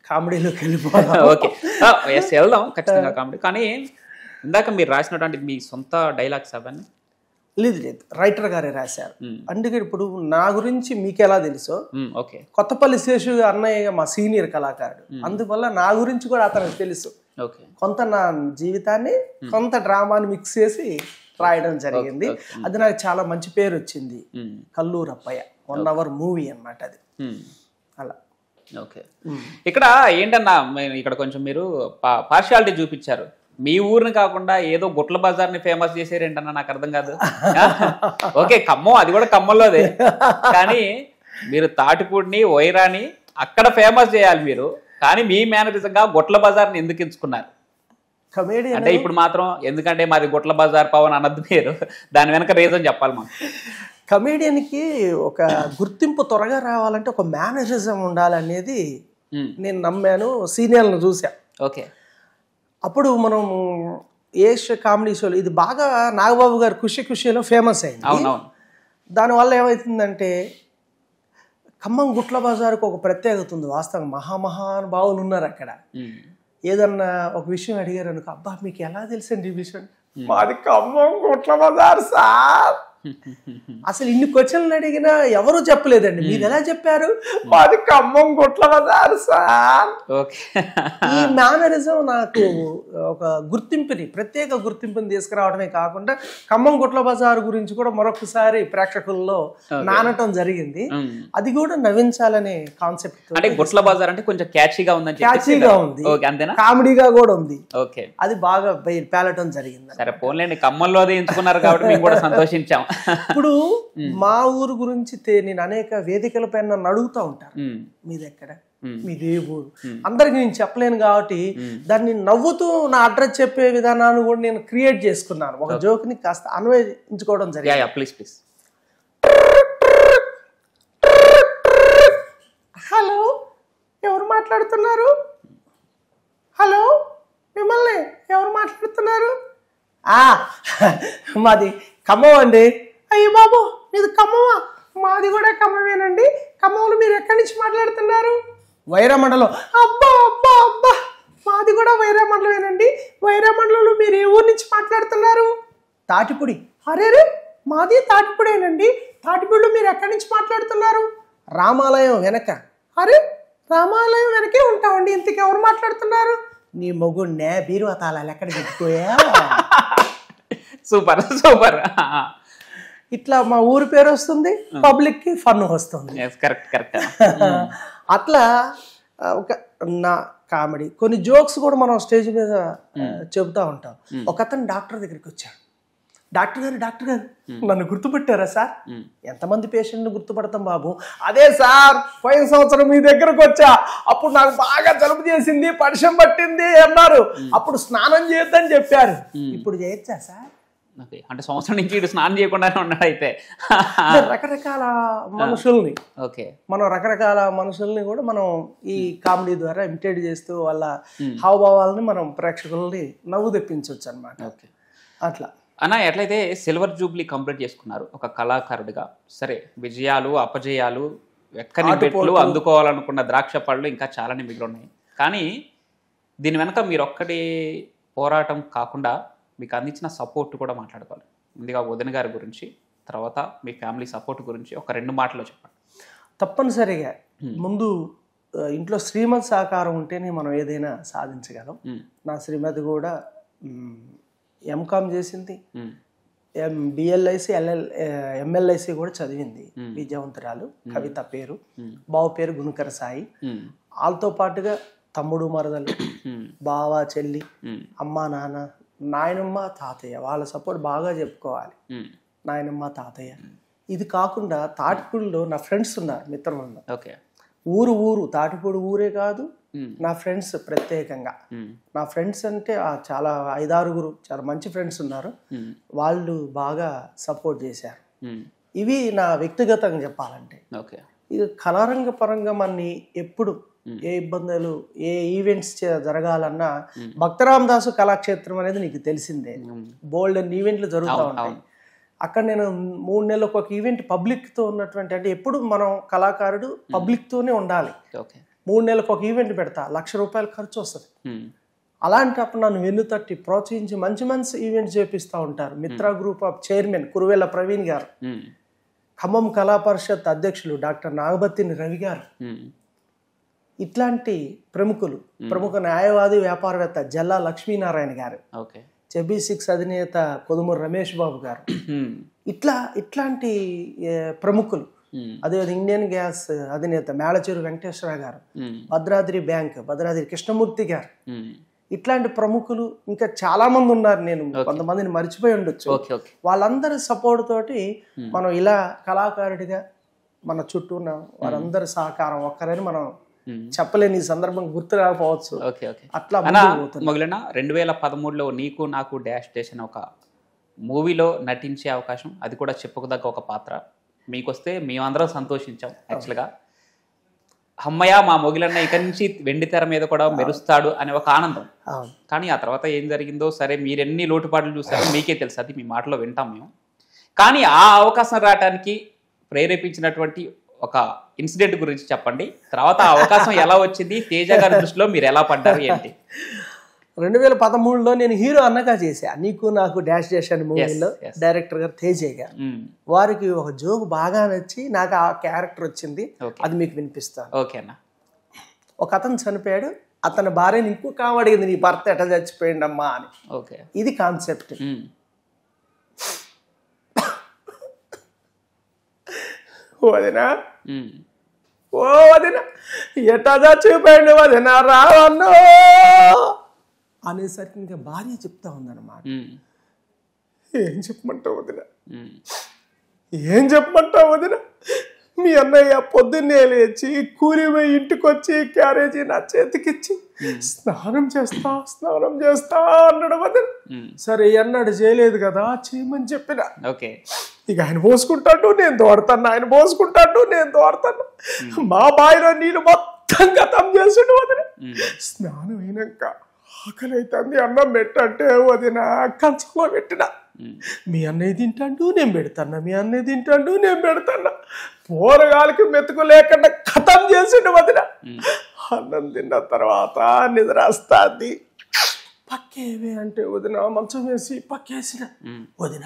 కామెడీలోకి వెళ్ళిపోదాం. ఓకే, వెళ్దాం ఖచ్చితంగా కామెడీ. కానీ ఇందాక మీరు రాసినటువంటి మీ సొంత డైలాగ్స్ అవన్నీ? లేదు, రైటర్ గారే రాశారు. అందుకే ఇప్పుడు నా గురించి మీకు ఎలా తెలుసో, కొత్తపల్లి శేషు అన్నయ్య మా సీనియర్ కళాకారుడు, అందువల్ల నా గురించి కూడా అతనికి తెలుసు. కొంత నా జీవితాన్ని కొంత డ్రామాని మిక్స్ చేసి రాయడం జరిగింది. అది నాకు చాలా మంచి పేరు వచ్చింది. కల్లూరు అప్పయ్య 1 hour మూవీ అన్నమాట అది. అలా. ఓకే, ఇక్కడ ఏంటన్నా ఇక్కడ కొంచెం మీరు పార్షియాలిటీ చూపించారు. మీ ఊరిని కాకుండా ఏదో గుట్ల బజార్ని ఫేమస్ చేసారేంటన్నా, నాకు అర్థం కాదు. ఓకే, ఖమ్మం, అది కూడా ఖమ్మంలోదే. కానీ మీరు తాటిపూడిని వైరాని అక్కడ ఫేమస్ చేయాలి మీరు. కానీ మీ మేనరిజంగా గుట్ల బజార్ని ఎందుకు ఎంచుకున్నారు? అంటే ఇప్పుడు మాత్రం ఎందుకంటే మాది గుట్ల బజార్ పవన్ అన్నది మీరు, దాని వెనక రీజన్ చెప్పాలి మాకు. కమేడియన్కి ఒక గుర్తింపు త్వరగా రావాలంటే ఒక మేనరిజం ఉండాలనేది నేను నమ్మాను. సీనియర్లను చూసా. ఓకే, అప్పుడు మనం ఏషియా కామెడీ షోలు ఇది బాగా నాగబాబు గారు ఖుషి ఖుషిలో ఫేమస్ అయింది. అవునవును. దానివల్ల ఏమవుతుందంటే ఖమ్మం గుట్ల బజారుకు ఒక ప్రత్యేకత ఉంది. వాస్తవం మహానుభావులు ఉన్నారు అక్కడ. ఏదన్నా ఒక విషయం అడిగారు అనుకో, అబ్బా మీకు ఎలా తెలుసండి ఈ విషయం? మాది ఖమ్మం గుట్ల బజారు సార్. అసలు ఇన్ని క్వశ్చన్లు అడిగినా ఎవరు చెప్పలేదండి. మీరు ఎలా చెప్పారు? మాది ఖమ్మం గుట్ల బజారు సార్. ఈ మేనరిజం నాకు ఒక గుర్తింపుని, ప్రత్యేక గుర్తింపుని తీసుకురావడమే కాకుండా ఖమ్మం గుట్ల బజారు గురించి కూడా మరొకసారి ప్రేక్షకుల్లో నానటం జరిగింది. అది కూడా నవ్వించాలనే కాన్సెప్ట్. అంటే గుట్ల బజార్ అంటే కొంచెం క్యాచీగా ఉందని, క్యాచీగా ఉంది, కామెడీగా కూడా ఉంది. ఓకే, అది బాగా పేలటం జరిగింది. సరే పోన్లేండి, ఖమ్మంలో ఎంచుకున్నారు కాబట్టి మేము కూడా సంతోషించాం. ఇప్పుడు మా ఊరు గురించి నేను అనేక వేదికల పైన నన్ను అడుగుతూ ఉంటారు, మీది ఎక్కడ, మీది ఏ ఊరు. అందరికి నేను చెప్పలేను కాబట్టి దాన్ని నవ్వుతూ నా అడ్రస్ చెప్పే విధానాన్ని కూడా నేను క్రియేట్ చేసుకున్నాను. ఒక జోక్ ని కాస్త అన్వయించుకోవడం జరిగింది. Please please. హలో, ఎవరు మాట్లాడుతున్నారు? హలో, మిమ్మల్ని ఎవరు మాట్లాడుతున్నారు? మాది ఖమ్మం అండి. అయ్యో బాబు, మీది ఖమ్మమా? మాది కూడా ఖమ్మమేనండి. ఖమ్మంలో మీరు ఎక్కడి నుంచి మాట్లాడుతున్నారు? వైరామండలం. అబ్బా అబ్బా అబ్బా, మాది కూడా వైరామండలమేనండి. వైరామండలంలో మీరు ఏ ఊరు నుంచి మాట్లాడుతున్నారు? తాటిపూడి. అరే, మాది తాటిపూడేనండి. తాటిపూడిలో మీరు ఎక్కడి నుంచి మాట్లాడుతున్నారు? రామాలయం వెనక. అరే, రామాలయం వెనకే ఉంటామండి. ఇంతకు ఎవరు మాట్లాడుతున్నారు? నీ మొగుడినే బీరువా తాళాలు ఎక్కడ పెట్టుకోయా? Super super. ఇట్లా మా ఊరి పేరు వస్తుంది, పబ్లిక్ కి ఫన్ వస్తుంది. Correct correct. అట్లా ఒక నా కామెడీ కొన్ని జోక్స్ కూడా మనం స్టేజ్ మీద చెబుతా ఉంటాం. ఒక అతను డాక్టర్ దగ్గరికి వచ్చాడు. డాక్టర్ గారు నన్ను గుర్తుపట్టారా సార్? ఎంతమంది పేషెంట్ని గుర్తుపడతాం బాబు? అదే సార్, పోయిన సంవత్సరం మీ దగ్గరకు వచ్చా, అప్పుడు నాకు బాగా జలుబు చేసింది, పడిశం పట్టింది అన్నారు, అప్పుడు స్నానం చేయొద్దని చెప్పారు. ఇప్పుడు చేయొచ్చా సార్? అంటే సంవత్సరం నుంచి ఇటు స్నానం చేయకుండానే ఉన్నాడు అయితే. రకరకాల మనుషుల్ని ఓకే, మనం రకరకాల మనుషుల్ని కూడా మనం ఈ కామెడీ ద్వారా ఇమిటేట్ చేస్తూ వాళ్ళ హావభావాలని మనం ప్రేక్షకుల్ని నవ్వు తెప్పించవచ్చు అనమాట. ఓకే, అట్లా అన్న ఎట్లయితే సిల్వర్ జూబ్లీ కంప్లీట్ చేసుకున్నారు ఒక కళాకారుడిగా, సరే విజయాలు అపజయాలు ఎక్కని పెట్లు అందుకోవాలనుకున్న ద్రాక్ష పళ్ళు ఇంకా చాలానే మిగిలి ఉన్నాయి. కానీ దీని వెనక మీరు ఒక్కటి పోరాటం కాకుండా మీకు అందించిన సపోర్ట్ కూడా మాట్లాడుకోవాలి. ముందుగా వదిన గారి గురించి, తర్వాత మీ ఫ్యామిలీ సపోర్ట్ గురించి ఒక 2 మాటలు చెప్పండి. తప్పనిసరిగా ముందు ఇంట్లో శ్రీమతి సహకారం ఉంటేనే మనం ఏదైనా సాధించగలం. నా శ్రీమతి కూడా ఎంకామ్ చేసింది, బిఎల్ఐసి ఎంఎల్ఐసి కూడా చదివింది, విద్యావంతురాలు. కవిత పేరు, బావ పేరు గుణకర సాయి. వాళ్ళతో పాటుగా తమ్ముడు మరదలు, బావ చెల్లి, అమ్మ నాన్న, నాయనమ్మ తాతయ్య, వాళ్ళ సపోర్ట్ బాగా చెప్పుకోవాలి. నాయనమ్మ తాతయ్య. ఇది కాకుండా తాటిపూడిలో నా ఫ్రెండ్స్ ఉన్నారు, మిత్రులు. ఓకే, ఊరు తాటిపూడి ఊరే కాదు, నా ఫ్రెండ్స్ ప్రత్యేకంగా. నా ఫ్రెండ్స్ అంటే చాలా 5-6 చాలా మంచి ఫ్రెండ్స్ ఉన్నారు. వాళ్ళు బాగా సపోర్ట్ చేశారు. ఇవి నా వ్యక్తిగతంగా చెప్పాలంటే. ఇక కళారంగ పరంగా మనని ఎప్పుడు ఏ ఇబ్బందులు, ఏ ఈవెంట్స్ జరగాలన్నా భక్తరామ్ దాసు కళాక్షేత్రం అనేది నీకు తెలిసిందే. బోల్డ్ అండ్ ఈవెంట్లు జరుగుతూ ఉంటాయి. అక్కడ నేను 3 నెలలకు ఒక ఈవెంట్ పబ్లిక్తో ఉన్నటువంటి, అంటే ఎప్పుడు మనం కళాకారుడు పబ్లిక్తోనే ఉండాలి. 3 నెలలకు ఒక ఈవెంట్ పెడతా, ₹1,00,000 ఖర్చు వస్తుంది. అలాంటప్పుడు నన్ను వెన్నుతట్టి ప్రోత్సహించి మంచి మంచి ఈవెంట్స్ చేపిస్తూ ఉంటారు. Mitra group of chairman Kuruvella Praveen గారు, ఖమ్మం కళా పరిషత్ అధ్యక్షులు డాక్టర్ నాగబత్తిని రవి గారు, ఇట్లాంటి ప్రముఖ న్యాయవాది వ్యాపారవేత్త జల్లా లక్ష్మీనారాయణ గారు, చెబీ6 అధినేత కొదుమూరు రమేష్ బాబు గారు, ఇట్లాంటి ప్రముఖులు. అదేవిధంగా ఇండియన్ గ్యాస్ అధినేత మేళచేరు వెంకటేశ్వర గారు, భద్రాద్రి బ్యాంక్ భద్రాద్రి కృష్ణమూర్తి గారు, ఇట్లాంటి ప్రముఖులు ఇంకా చాలా మంది ఉన్నారు. నేను కొంతమందిని మర్చిపోయి ఉండొచ్చు. వాళ్ళందరి సపోర్ట్ తోటి మనం ఇలా కళాకారుడిగా మన చుట్టూ ఉన్న వారందరి సహకారం ఒక్కరని మనం చెప్పలేని ఈ సందర్భం గుర్తు రాకపోవచ్చు. అట్లా మొదలైన 2013లో నీకు నాకు డాష్ డాష్ అనే ఒక మూవీలో నటించే అవకాశం, అది కూడా చెప్పుకోదగ్గ ఒక పాత్ర మీకు వస్తే మేమందరం సంతోషించాం. యాక్చువల్గా అమ్మయ్య మా మొగిలన్న ఇక్కడి నుంచి వెండి తెర మీద కూడా మెరుస్తాడు అనే ఒక ఆనందం. కానీ ఆ తర్వాత ఏం జరిగిందో సరే, మీరెన్ని లోటుపాట్లు చూసారో మీకే తెలుసు, అది మీ మాటలో వింటాం మేము. కానీ ఆ అవకాశం రావడానికి ప్రేరేపించినటువంటి ఒక ఇన్సిడెంట్ గురించి చెప్పండి. తర్వాత ఆ అవకాశం ఎలా వచ్చింది, తేజ గారి దృష్టిలో మీరు ఎలా పడ్డారు ఏంటి? 2013లో నేను హీరో అన్నగా చేశా నీకు నాకు డాష్ డాష్ అనే మూవీలో. డైరెక్టర్ గారు తేజయ్య గారు, వారికి ఒక జోక్ బాగా నచ్చి నాకు ఆ క్యారెక్టర్ వచ్చింది. అది మీకు వినిపిస్తాను. ఓకేనా? ఒక అతను చనిపోయాడు, అతని భార్యని ఇంకొక ఆమె అడిగింది, నీ భర్త ఎట్లా చచ్చిపోయింది అమ్మా అని. ఇది కాన్సెప్ట్. వదినా ఓ వదినా ఎట్లా చచ్చిపోయింది వదినా రావన్నో అనేసరికి ఇంకా భార్య చెప్తా ఉందన్నమాట. ఏం చెప్పమంటావు వదినా, ఏం చెప్పమంటావు వదినా, మీ అన్నయ్య పొద్దున్నే లేచి కూలి పోయి ఇంటికి వచ్చి క్యారేజీ నా చేతికిచ్చి స్నానం చేస్తా అన్నాడు వదిన. సరే అన్నాడు, చేయలేదు కదా, చేయమని చెప్పిన. ఇక ఆయన పోసుకుంటాడు, నేను తోడతాను, ఆయన పోసుకుంటాడు, నేను తోడతాను. మా బావిలో నీళ్ళు మొత్తం గతం చేసిండు వదిన. స్నానం అయినాక ఆకలి అవుతుంది, అన్నం పెట్టంటే వదిన కంచంలో పెట్టిన. మీ అన్నయ్య తింటాడు నేను పెడతాను, మీ అన్నయ్య తింటాడు నేను పెడతాను. పోరగాలికి మెతుకు లేకుండా కథం చేసిండు వదిన. అన్నం తిన్న తర్వాత నిద్ర వస్తుంది. పక్కేవే అంటే వదిన మంచం వేసి పక్కేసిన. వదిన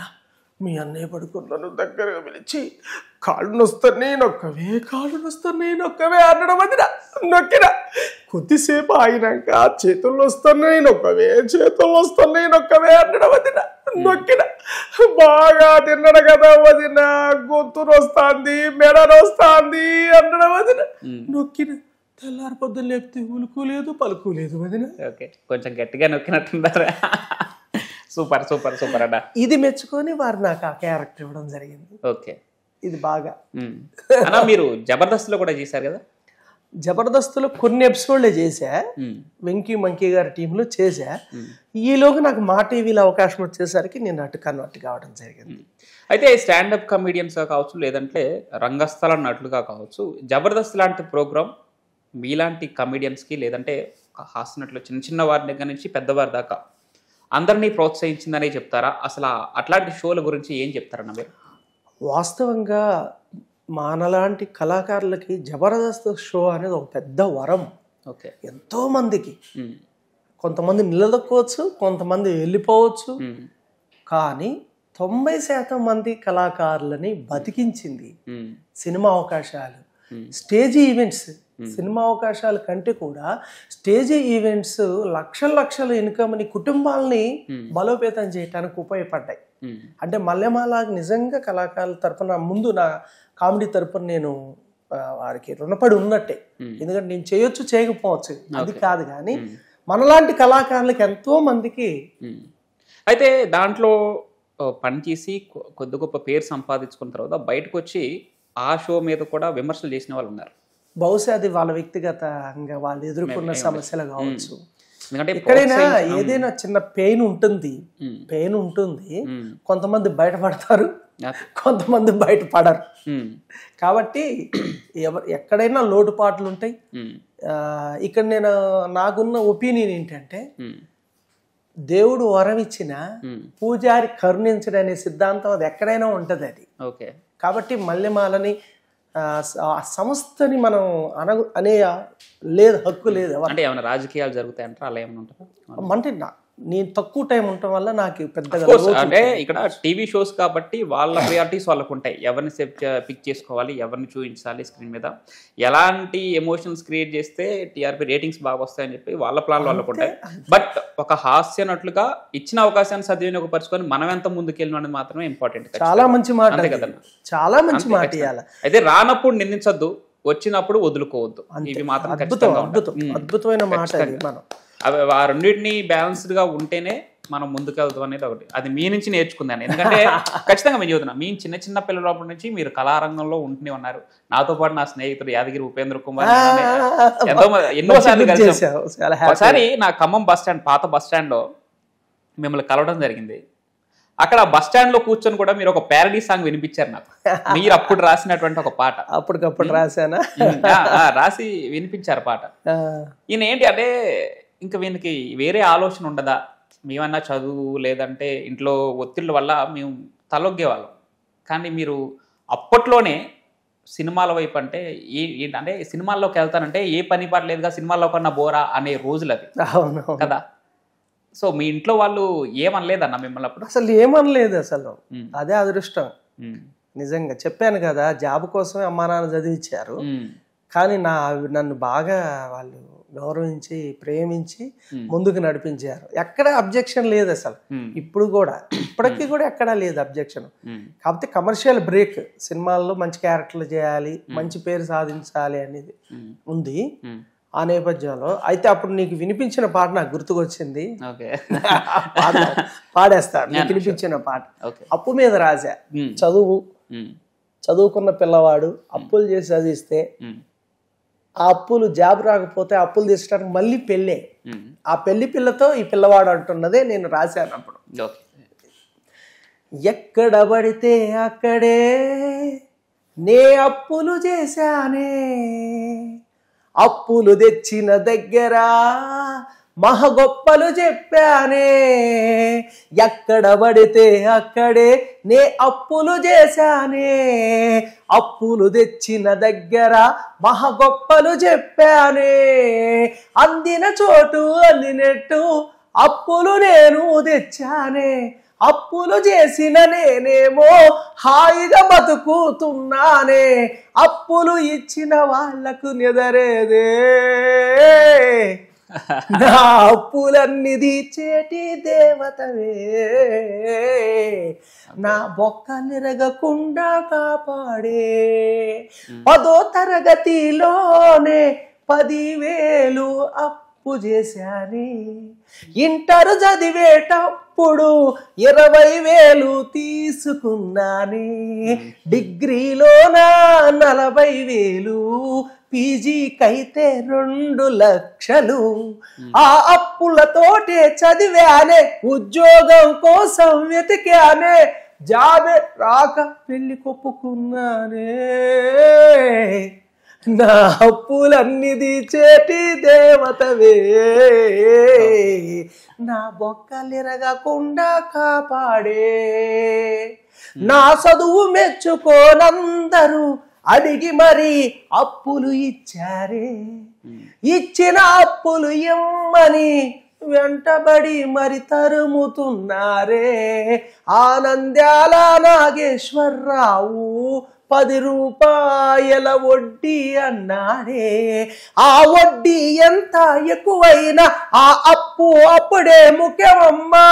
మీ అన్నయ్య పడుకున్నాను దగ్గరగా పిలిచి కాళ్ళు నొస్తాను నొక్కవే, కాళ్ళు నొస్తాను నొక్కవే అన్నడం వదిన. నొక్కిన కొద్దిసేపు ఆగినాక చేతుల్లో వస్తున్నాయి నొక్కవే, చేతుల్లో వస్తున్నాయి నొక్కవే అన్నడం వదిన. నొక్కిన బాగా తిన్నడు కదా వదిన, గొంతు నొస్తాంది, మెడ నొస్తాంది అన్నడం వదిన. నొక్కిన తెల్లారి పొద్దున్న లేపితే ఉలుకు లేదు పలుకు లేదు వదిన. ఓకే, కొంచెం గట్టిగా నొక్కినట్టున్నారు. సూపర్ సూపర్ సూపర్ అన్న. ఇది మెచ్చుకొని వారు నాకు ఆ క్యారెక్టర్ ఇవ్వడం జరిగింది. ఓకే, ఇది బాగా. అన్న మీరు జబర్దస్త్లో కూడా చేశారు కదా? జబర్దస్త్లో కొన్ని ఎపిసోడ్లే చేశా, వెంకీ మంకీ గారి టీంలో చేశా. ఈలోగా నాకు మా టీవీలో అవకాశం వచ్చేసరికి నేను అటు కన్వర్ట్ కావడం జరిగింది. అయితే స్టాండప్ కమెడియన్స్గా కావచ్చు, లేదంటే రంగస్థల నటులుగా కావచ్చు, జబర్దస్త్ లాంటి ప్రోగ్రామ్ మీలాంటి కమెడియన్స్కి లేదంటే హాస్య నటులు చిన్న చిన్న వారి దగ్గర నుంచి పెద్దవారి దాకా అందరినీ ప్రోత్సహించిందనే చెప్తారా? అసలు అట్లాంటి షోల గురించి ఏం చెప్తారన్న మీరు? వాస్తవంగా మనలాంటి కళాకారులకి జబర్దస్త్ షో అనేది ఒక పెద్ద వరం. ఓకే, ఎంతోమందికి, కొంతమంది నిలదొక్కవచ్చు, కొంతమంది వెళ్ళిపోవచ్చు, కానీ 90% మంది కళాకారులని బతికించింది సినిమా అవకాశాలు, స్టేజీ ఈవెంట్స్. సినిమా అవకాశాల కంటే కూడా స్టేజీ ఈవెంట్స్ లక్షల ఇన్కమ్ని, కుటుంబాలని బలోపేతం చేయడానికి ఉపయోగపడ్డాయి. అంటే మల్లెమాల నిజంగా కళాకారుల తరపున, ముందు నా కామెడీ తరపున నేను వారికి రుణపడి ఉన్నట్టే. ఎందుకంటే నేను చేయొచ్చు చేయకపోవచ్చు అది కాదు, కానీ మనలాంటి కళాకారులకి ఎంతో మందికి. అయితే దాంట్లో పనిచేసి కొద్ది గొప్ప పేరు సంపాదించుకున్న తర్వాత బయటకు వచ్చి ఆ షో మీద కూడా విమర్శలు చేసిన వాళ్ళు ఉన్నారు. బహుశా అది వాళ్ళ వ్యక్తిగతంగా వాళ్ళు ఎదుర్కొన్న సమస్యలు కావచ్చు. ఎక్కడైనా ఏదైనా చిన్న పెయిన్ ఉంటుంది, కొంతమంది బయటపడతారు, కొంతమంది బయటపడరు. కాబట్టి ఎక్కడైనా లోటుపాట్లు ఉంటాయి. ఇక్కడ నేను నాకున్న ఒపీనియన్ ఏంటంటే, దేవుడు వరం ఇచ్చిన పూజారి కరుణించడం అనే సిద్ధాంతం అది ఎక్కడైనా ఉంటది. అది ఓకే. కాబట్టి మల్లెమాలని సంస్థని మనం అనే లేదు, హక్కు లేదు. అంటే ఏమైనా రాజకీయాలు జరుగుతాయంటారా? అలా ఏమైనా ఉంటారా? అంటే నేను తక్కువ టైం ఉండటం వల్ల నాకు పెద్దగా, అంటే ఇక్కడ టీవీ షోస్ కాబట్టి వాళ్ళ ప్రియారిటీస్ వాళ్ళకు ఉంటాయి. ఎవరిని పిక్ చేసుకోవాలి, ఎవరిని చూపించాలి స్క్రీన్ మీద, ఎలాంటి ఎమోషన్స్ క్రియేట్ చేస్తే టీఆర్పీ రేటింగ్స్ బాగా వస్తాయని చెప్పి వాళ్ళ ప్లాన్ వాళ్ళకు ఉంటాయి. బట్ ఒక హాస్య నటులుగా ఇచ్చిన అవకాశాన్ని సద్వినియోగపరుచుకొని మనం ఎంత ముందుకెళ్ళిన అనేది మాత్రమే ఇంపార్టెంట్. చాలా మంచి మాట కదన్నా, చాలా మంచి మాట. అయితే రానప్పుడు నిందించొద్దు, వచ్చినప్పుడు వదులుకోవద్దు. ఇవి మాత్రం అద్భుతమైన మాట. మనం అవి ఆ రెండింటిని బ్యాలెన్స్డ్గా ఉంటేనే మనం ముందుకెళ్తాం అనేది ఒకటి. అది మీ నుంచి నేర్చుకుందాను. ఎందుకంటే ఖచ్చితంగా మేము చదువుతున్నాం, మీ చిన్న చిన్న పిల్లలప్పటి నుంచి మీరు కళారంగంలో ఉంటూనే ఉన్నారు. నాతో పాటు నా స్నేహితుడు యాదగిరి ఉపేంద్ర కుమార్ ఎన్నోసార్లు కలిసాం. ఒకసారి నా ఖమ్మం బస్ స్టాండ్, పాత బస్ స్టాండ్లో మిమ్మల్ని కలవడం జరిగింది. అక్కడ బస్ స్టాండ్ లో కూర్చొని కూడా మీరు ఒక ప్యారడీ సాంగ్ వినిపించారు నాకు. మీరు అప్పుడు రాసినటువంటి ఒక పాట, అప్పటికప్పుడు రాశానా, రాసి వినిపించారు పాట. ఈయన ఏంటి అంటే, ఇంకా వీనికి వేరే ఆలోచన ఉండదా, మేమన్నా చదువు లేదంటే ఇంట్లో ఒత్తిళ్ళ వల్ల మేము తలొగ్గేవాళ్ళం, కానీ మీరు అప్పట్లోనే సినిమాల వైపు అంటే ఏంటంటే సినిమాల్లోకి వెళ్తానంటే ఏ పని పాట లేదుగా, సినిమాల్లో కన్నా బోరా అనే రోజులు అవి కదా. సో మీ ఇంట్లో వాళ్ళు ఏమనలేదన్న మిమ్మల్ని అప్పుడు? అసలు ఏమనలేదు అసలు. అదే అదృష్టం నిజంగా. చెప్పాను కదా, జాబ్ కోసమే అమ్మా నాన్న చదివించారు, కానీ నన్ను బాగా వాళ్ళు గౌరవించి ప్రేమించి ముందుకు నడిపించారు. ఎక్కడ అబ్జెక్షన్ లేదు అసలు. ఇప్పుడు కూడా, ఇప్పటికీ కూడా ఎక్కడా లేదు అబ్జెక్షన్. కాకపోతే కమర్షియల్ బ్రేక్, సినిమాల్లో మంచి క్యారెక్టర్లు చేయాలి, మంచి పేరు సాధించాలి అనేది ఉంది ఆ నేపథ్యంలో. అయితే అప్పుడు నీకు వినిపించిన పాట నాకు గుర్తుకొచ్చింది, పాడేస్తాను. నీకు వినిపించిన పాట అప్పు మీద రాశా. చదువుకున్న పిల్లవాడు అప్పులు చేసి చదివిస్తే ఆ అప్పులు జాబ్ రాకపోతే అప్పులు తీర్చడానికి మళ్ళీ పెళ్ళే. ఆ పెళ్లి పిల్లతో ఈ పిల్లవాడు అంటున్నదే నేను రాశాను అప్పుడు. ఎక్కడ పడితే అక్కడే నే అప్పులు చేశానే, అప్పులు తెచ్చిన దగ్గర మహా గొప్పలు చెప్పానే, ఎక్కడ పడితే అక్కడే నే అప్పులు చేశానే. అప్పులు తెచ్చిన దగ్గర మహా గొప్పలు చెప్పానే, అందిన చోటు అందినట్టు అప్పులు నేను తెచ్చానే. అప్పులు చేసిన నేనేమో హాయిగా బతుకుతున్నానే, అప్పులు ఇచ్చిన వాళ్లకు నిదరేదే. నా అప్పులన్నీ తీర్చేటి దేవతవే, నా బొక్కలిరగకుండా కాపాడే. 10వ తరగతిలోనే 10,000 అప్పు చేశాని, ఇంటర్ చదివేటప్పుడు 20,000 తీసుకున్నాని, డిగ్రీలోన 40,000, పీజీకైతే 2 లక్షలు. ఆ అప్పులతోటే చదివానే, ఉద్యోగం కోసం వెతికానే, జాబే రాక పెళ్లి కొప్పుకున్నానే. నా అప్పులన్నీ తీర్చేటి దేవతవే, నా బొక్కలిరగకుండా కాపాడే. నా చదువు మెచ్చుకోనందరూ అడిగి మరి అప్పులు ఇచ్చారే, ఇచ్చిన అప్పులు ఇమ్మని వెంటబడి మరి తరుముతున్నారే. ఆనంద్యాల నాగేశ్వరరావు 10 రూపాయల వడ్డీ అన్నాడే, ఆ వడ్డీ ఎంత ఎక్కువైనా ఆ అప్పు అప్పుడే ముఖ్యమమ్మా,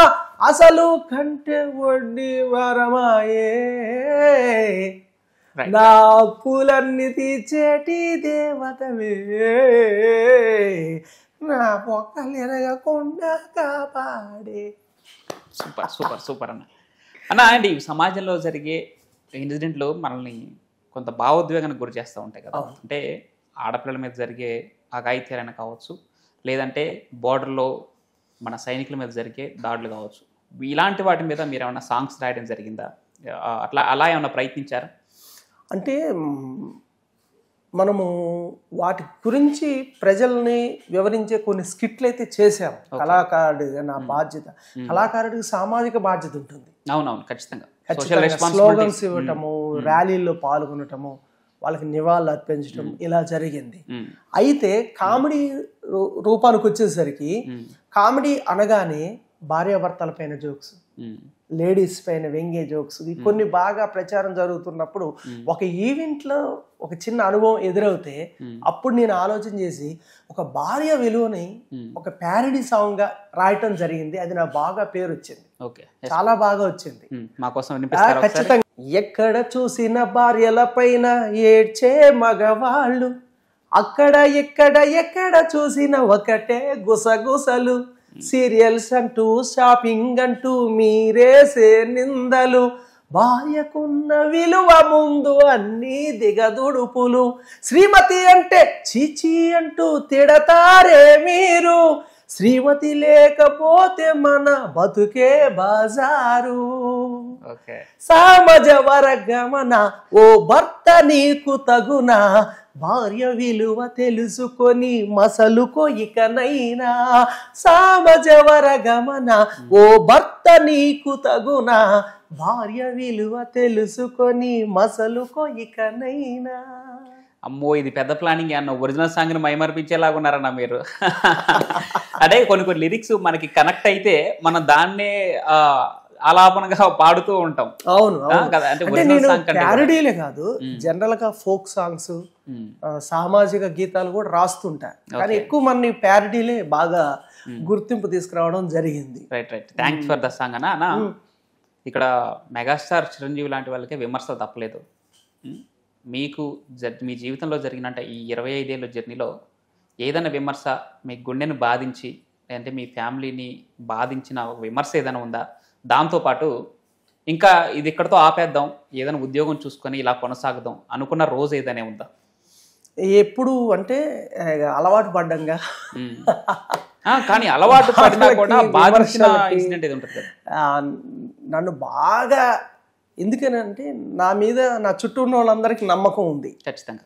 అసలు కంటే వడ్డీ వరమాయే. నా అప్పులన్నీ తీర్చేటి దేవతవే, నా బొక్కలు ఎరగకుండా కాపాడే. సూపర్ సూపర్ సూపర్ అన్న అండి. సమాజంలో జరిగే ఇన్సిడెంట్లు మనల్ని కొంత భావోద్వేగానికి గురి చేస్తూ ఉంటాయి కదా. అంటే ఆడపిల్లల మీద జరిగే అఘాయిత్యాలైనా కావచ్చు, లేదంటే బోర్డర్లో మన సైనికుల మీద జరిగే దాడులు కావచ్చు. ఇలాంటి వాటి మీద మీరు ఏమైనా సాంగ్స్ రాయడం జరిగిందా? అలా ఏమైనా ప్రయత్నించారా? అంటే మనము వాటి గురించి ప్రజల్ని వివరించే కొన్ని స్కిట్లు అయితే చేసాము. కళాకారుడిగా నా బాధ్యత, కళాకారుడికి సామాజిక బాధ్యత ఉంటుంది. అవునవును, ఖచ్చితంగా. స్లోగన్స్ ఇవ్వటము, ర్యాలీల్లో పాల్గొనటము, వాళ్ళకి నివాళులు అర్పించడం ఇలా జరిగింది. అయితే కామెడీ రూపానికి వచ్చేసరికి, కామెడీ అనగానే భార్యాభర్తల పైన జోక్స్, లేడీస్ పైన వ్యంగ్య జోక్స్ కొన్ని బాగా ప్రచారం జరుగుతున్నప్పుడు ఒక ఈవెంట్లో ఒక చిన్న అనుభవం ఎదురవుతే అప్పుడు నేను ఆలోచన చేసి ఒక భార్య విలువని ఒక ప్యారడీ సాంగ్ గా రాయటం జరిగింది. అది నాకు బాగా పేరు వచ్చింది, చాలా బాగా వచ్చింది. ఖచ్చితంగా. ఎక్కడ చూసిన భార్యల పైన ఏడ్చే మగవాళ్ళు, అక్కడ ఎక్కడ చూసిన ఒకటే గుసగుసలు, సీరియల్స్ అంటూ షాపింగ్ అంటూ మీరేసే నిందలు, భార్యకున్న విలువ ముందు అన్నీ దిగదుడుపులు, శ్రీమతి అంటే చీచీ అంటూ తిడతారే మీరు, శ్రీమతి లేకపోతే మన బతుకే బాజారు. సామజ వర్గమన ఓ భర్త నీకు తగునా, భార్య విలువ తెలుసుకొని మసలుకో ఇకనైనా, సామజ వర్గమన ఓ భర్త నీకు తగునా, భార్య విలువ తెలుసుకొని మసలుకో ఇకనైనా. అమ్మో, ఇది పెద్ద ప్లానింగ్ అన్న. ఒరిజినల్ సాంగ్ని మైమర్పించేలాగా ఉన్నారన్న మీరు. అంటే కొన్ని లిరిక్స్ మనకి కనెక్ట్ అయితే మనం దాన్నే ఆలాపనగా పాడుతూ ఉంటాం. అవును అంటే నేను ప్యారడీలే కాదు, జనరల్ గా ఫోక్ సాంగ్స్, సామాజిక గీతాలు కూడా రాస్తుంటా. కానీ ఎక్కువ మంది ప్యారడీలే బాగా గుర్తింపు తీసుకురావడం జరిగింది. Right. Thanks for the song అన్న. ఇక్కడ మెగాస్టార్ చిరంజీవి లాంటి వాళ్ళకే విమర్శలు తప్పలేదు. మీకు మీ జీవితంలో జరిగిన ఈ 25 ఏళ్ళ జర్నీలో ఏదైనా విమర్శ మీ గుండెను బాధించి, అంటే మీ ఫ్యామిలీని బాధించిన విమర్శ ఏదైనా ఉందా? దాంతోపాటు ఇంకా ఇది ఇక్కడతో ఆపేద్దాం, ఏదైనా ఉద్యోగం చూసుకొని ఇలా కొనసాగుదాం అనుకున్న రోజు ఏదైనా ఉందా? ఎప్పుడు అంటే అలవాటు పడ్డంగా, కానీ అలవాటు పడినా కూడా బాధించిన ఇన్సిడెంట్ ఏది ఉంటుంది? నన్ను బాగా ఎందుకనంటే నా మీద నా చుట్టూ ఉన్న వాళ్ళందరికీ నమ్మకం ఉంది,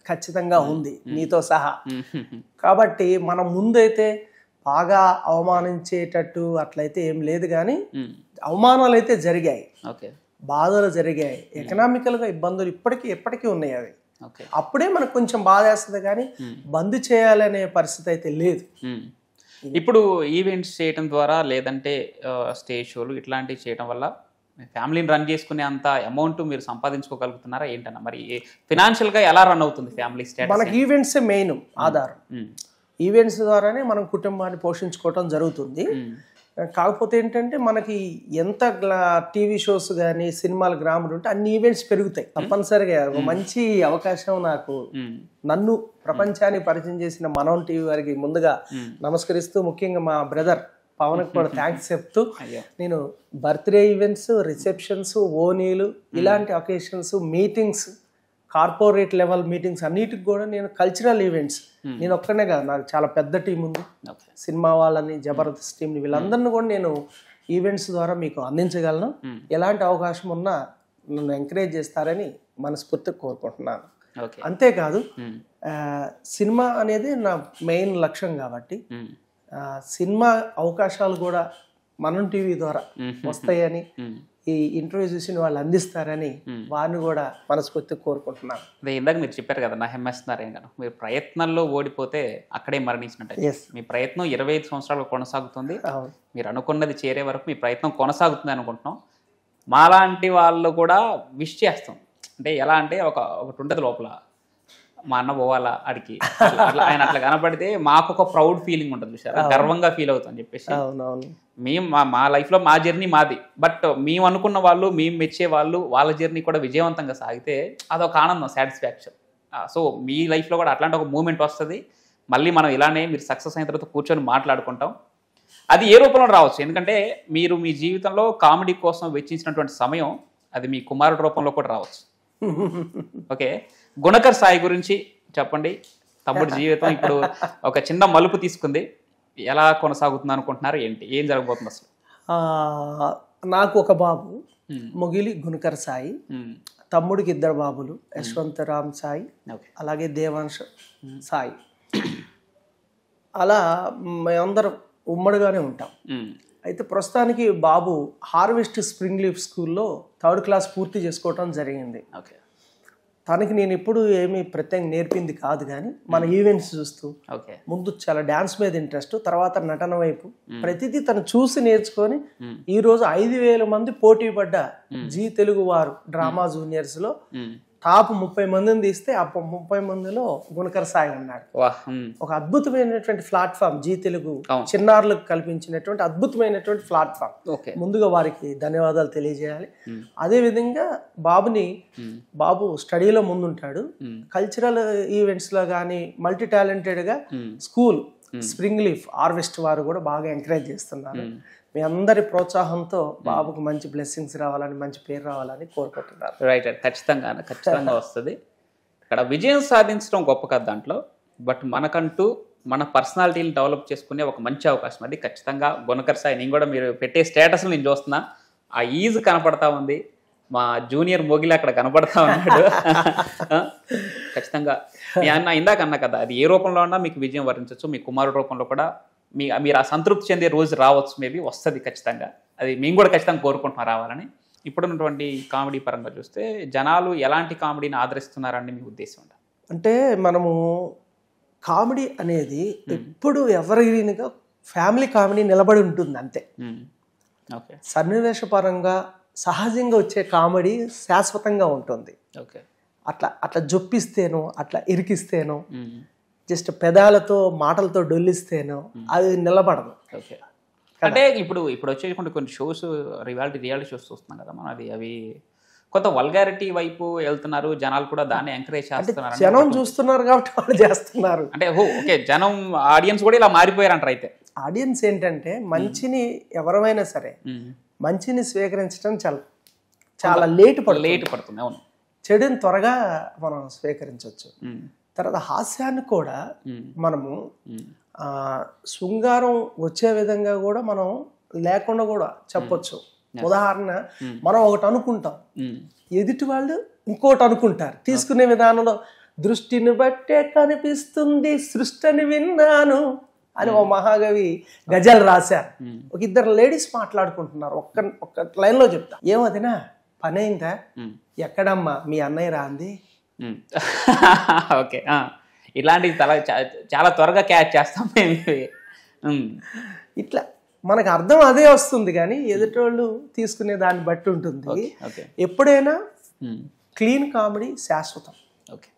ఖచ్చితంగా ఉంది, నీతో సహా. కాబట్టి మనం ముందైతే బాగా అవమానించేటట్టు అట్లయితే ఏం లేదు, కానీ అవమానాలు అయితే జరిగాయి, బాధలు జరిగాయి, ఎకనామికల్గా ఇబ్బందులు ఎప్పటికీ ఉన్నాయి. అవి అప్పుడే మనకు కొంచెం బాధ వేస్తుంది, కానీ బంద్ చేయాలనే పరిస్థితి అయితే లేదు. ఇప్పుడు ఈవెంట్స్ చేయడం ద్వారా లేదంటే స్టేజ్ షోలు ఇట్లాంటివి చేయడం వల్ల ఫ్యామిలీని రన్ చేసుకునే అంత అమౌంట్ మీరు సంపాదించుకోగలుగుతున్నారా ఏంటన్నా? మరి ఫినాన్షియల్గా ఎలా రన్ అవుతుంది ఫ్యామిలీ స్టేటస్? మనకి ఈవెంట్సే మెయిన్ ఆధారం. ఈవెంట్స్ ద్వారానే మనం కుటుంబాన్ని పోషించుకోవటం జరుగుతుంది. కాకపోతే ఏంటంటే మనకి ఎంత టీవీ షోస్ కానీ సినిమాలు గ్రాములు ఉంటే అన్ని ఈవెంట్స్ పెరుగుతాయి తప్పనిసరిగా. మంచి అవకాశం నాకు నన్ను ప్రపంచాన్ని పరిచయం చేసిన మనం టీవీ వారికి ముందుగా నమస్కరిస్తూ, ముఖ్యంగా మా బ్రదర్ పవన్కి కూడా థ్యాంక్స్ చెప్తూ, నేను బర్త్డే ఈవెంట్స్, రిసెప్షన్స్, ఓనీలు, ఇలాంటి occasions, meetings, corporate level meetings అన్నిటికి కూడా నేను కల్చరల్ ఈవెంట్స్, నేను ఒక్కనే కాదు, నాకు చాలా పెద్ద టీం ఉంది, సినిమా వాళ్ళని, జబర్దస్త్ టీంని, వీళ్ళందరినీ కూడా నేను ఈవెంట్స్ ద్వారా మీకు అందించగలను. ఎలాంటి అవకాశం ఉన్నా నన్ను ఎంకరేజ్ చేస్తారని మనస్ఫూర్తిగా కోరుకుంటున్నాను. అంతేకాదు సినిమా అనేది నా మెయిన్ లక్ష్యం కాబట్టి సినిమా అవకాశాలు కూడా మనం టీవీ ద్వారా వస్తాయని, ఈ ఇంటర్వ్యూ చూసిన వాళ్ళు అందిస్తారని వారిని కూడా మనస్ఫూర్తిగా కోరుకుంటున్నాను. అదే ఇందాక మీరు చెప్పారు కదా, నా హెమ్మేస్తున్నారేం కదా, మీరు ప్రయత్నంలో ఓడిపోతే అక్కడే మరణించినట్టు. మీ ప్రయత్నం 25 సంవత్సరాలు కొనసాగుతుంది, మీరు అనుకున్నది చేరే వరకు మీ ప్రయత్నం కొనసాగుతుంది అనుకుంటున్నాం. మాలాంటి వాళ్ళు కూడా విష్ చేస్తాం. అంటే ఎలా అంటే ఒకటి ఉంటుంది లోపల, మా అన్న పోవాలా అడికి, ఆయన అట్లా కనపడితే మాకు ఒక ప్రౌడ్ ఫీలింగ్ ఉంటుంది, చూసారా, గర్వంగా ఫీల్ అవుతాం అని చెప్పేసి. మేము మా లైఫ్లో మా జర్నీ మాది, బట్ మేము అనుకున్న వాళ్ళు, మేము మెచ్చే వాళ్ళు, వాళ్ళ జర్నీ కూడా విజయవంతంగా సాగితే అదొక ఆనందం, సాటిస్ఫాక్షన్. సో మీ లైఫ్లో కూడా అట్లాంటి ఒక మూమెంట్ వస్తుంది. మళ్ళీ మనం ఇలానే మీరు సక్సెస్ అయిన తర్వాత కూర్చొని మాట్లాడుకుంటాం. అది ఏ రూపంలో రావచ్చు, ఎందుకంటే మీరు మీ జీవితంలో కామెడీ కోసం వెచ్చించినటువంటి సమయం అది మీ కుమారుడు రూపంలో కూడా రావచ్చు. ఓకే, గుణకర్ సాయి గురించి చెప్పండి. తమ్ముడి జీవితం ఇప్పుడు ఒక చిన్న మలుపు తీసుకుంది, ఎలా కొనసాగుతుంది అనుకుంటున్నారు, ఏంటి, ఏం జరగబోతుంది అసలు? నాకు ఒక బాబు మొగిలి గుణకర్ సాయి, తమ్ముడికి 2 బాబులు, యశ్వంతరామ్ సాయి, అలాగే దేవాంశ సాయి. అలా మేమందరం ఉమ్మడిగానే ఉంటాం. అయితే ప్రస్తుతానికి బాబు హార్వెస్ట్ స్ప్రింగ్ లీఫ్ స్కూల్లో 3rd క్లాస్ పూర్తి చేసుకోవటం జరిగింది. తనకి నేను ఎప్పుడు ఏమీ ప్రత్యేకంగా నేర్పింది కాదు, కానీ మన ఈవెంట్స్ చూస్తూ ముందు చాలా డ్యాన్స్ మీద ఇంట్రెస్ట్, తర్వాత నటన వైపు ప్రతిదీ తను చూసి నేర్చుకొని ఈరోజు 5,000 మంది పోటీ పడ్డ జీ తెలుగు వారు డ్రామా జూనియర్స్ లో టాప్ 30 మందిని తీస్తే ఆ 30 మందిలో గుణకర్ సాయి ఉన్నాడు. ఒక అద్భుతమైనటువంటి ప్లాట్ఫామ్ జీ తెలుగు చిన్నారులకు కల్పించినటువంటి అద్భుతమైనటువంటి ప్లాట్ఫామ్. ముందుగా వారికి ధన్యవాదాలు తెలియజేయాలి. అదే విధంగా బాబు స్టడీలో ముందుంటాడు. కల్చరల్ ఈవెంట్స్ లో కానీ మల్టీ టాలెంటెడ్ గా స్కూల్ స్ప్రింగ్ లీఫ్ హార్వెస్ట్ వారు కూడా బాగా ఎంకరేజ్ చేస్తున్నారు. మీ అందరి ప్రోత్సాహంతో బాబుకు మంచి బ్లెస్సింగ్స్ రావాలని, మంచి పేరు రావాలని కోరుకుంటున్నారు. రైట్, ఖచ్చితంగా వస్తుంది. ఇక్కడ విజయం సాధించడం గొప్ప కాదు దాంట్లో, బట్ మనకంటూ మన పర్సనాలిటీని డెవలప్ చేసుకునే ఒక మంచి అవకాశం అది ఖచ్చితంగా. గుణకర్ సాయి, నేను కూడా మీరు పెట్టే స్టేటస్లు నేను చూస్తున్నా, ఆ ఈజ్ కనపడతా ఉంది, మా జూనియర్ మోగిలి అక్కడ కనపడతా ఉన్నాడు. ఖచ్చితంగా ఇందాక అన్నా కదా, అది ఏ రూపంలో ఉన్నా మీకు విజయం వరించవచ్చు. మీ కుమారుడు రూపంలో కూడా మీరు ఆ సంతృప్తి చెందే రోజు రావచ్చు, మేబీ వస్తుంది ఖచ్చితంగా. అది మేము కూడా ఖచ్చితంగా కోరుకుంటున్నాం రావాలని. ఇప్పుడున్నటువంటి కామెడీ పరంగా చూస్తే జనాలు ఎలాంటి కామెడీని ఆదరిస్తున్నారని మీ ఉద్దేశం? అంటే మనము కామెడీ అనేది ఎప్పుడు ఎవరిగా ఫ్యామిలీ కామెడీ నిలబడి ఉంటుంది అంతే. సన్నివేశపరంగా సహజంగా వచ్చే కామెడీ శాశ్వతంగా ఉంటుంది. అట్లా జొప్పిస్తేనో, అట్లా ఇరికిస్తేనో, జస్ట్ పెదాలతో మాటలతో డొల్లిస్తేనో అది నిలబడదు. అంటే ఇప్పుడు వచ్చేటువంటి కొన్ని షోస్, రియాలిటీ షోస్ చూస్తున్నాం కదా మనం, అవి కొంత వల్గారిటీ వైపు వెళ్తున్నారు. జనాలు కూడా దాన్ని ఎంకరేజ్ చేస్తున్నారు. జనం చూస్తున్నారు కాబట్టి వాళ్ళు చేస్తున్నారు. అంటే ఓకే, జనం ఆడియన్స్ కూడా ఇలా మారిపోయారు అంటారు. అయితే ఆడియన్స్ ఏంటంటే మంచిని ఎవరైనా సరే మంచిని స్వీకరించడం చాలా లేట్ పడుతుంది. అవును, చెడుని త్వరగా మనం స్వీకరించవచ్చు. తర్వాత హాస్యాన్ని కూడా మనము శృంగారం వచ్చే విధంగా కూడా మనం లేకుండా కూడా చెప్పొచ్చు. ఉదాహరణ, మనం ఒకటి అనుకుంటాం, ఎదుటి వాళ్ళు ఇంకోటి అనుకుంటారు. తీసుకునే విధానంలో దృష్టిని బట్టే కనిపిస్తుంది సృష్టిని విన్నాను అని ఓ మహాకవి గజల్ రాశారు. ఒక ఇద్దరు లేడీస్ మాట్లాడుకుంటున్నారు. ఒక్క లైన్లో చెప్తా, ఏమదినా పని అయిందా, ఎక్కడమ్మా మీ అన్నయ్య రాంది. ఓకే, ఇలాంటివి చాలా త్వరగా క్యాచ్ చేస్తాం మేము. ఇట్లా మనకు అర్థం అదే వస్తుంది, కానీ ఎదుటోళ్ళు తీసుకునే దాన్ని బట్టి ఉంటుంది. ఎప్పుడైనా క్లీన్ కామెడీ శాశ్వతం. Okay,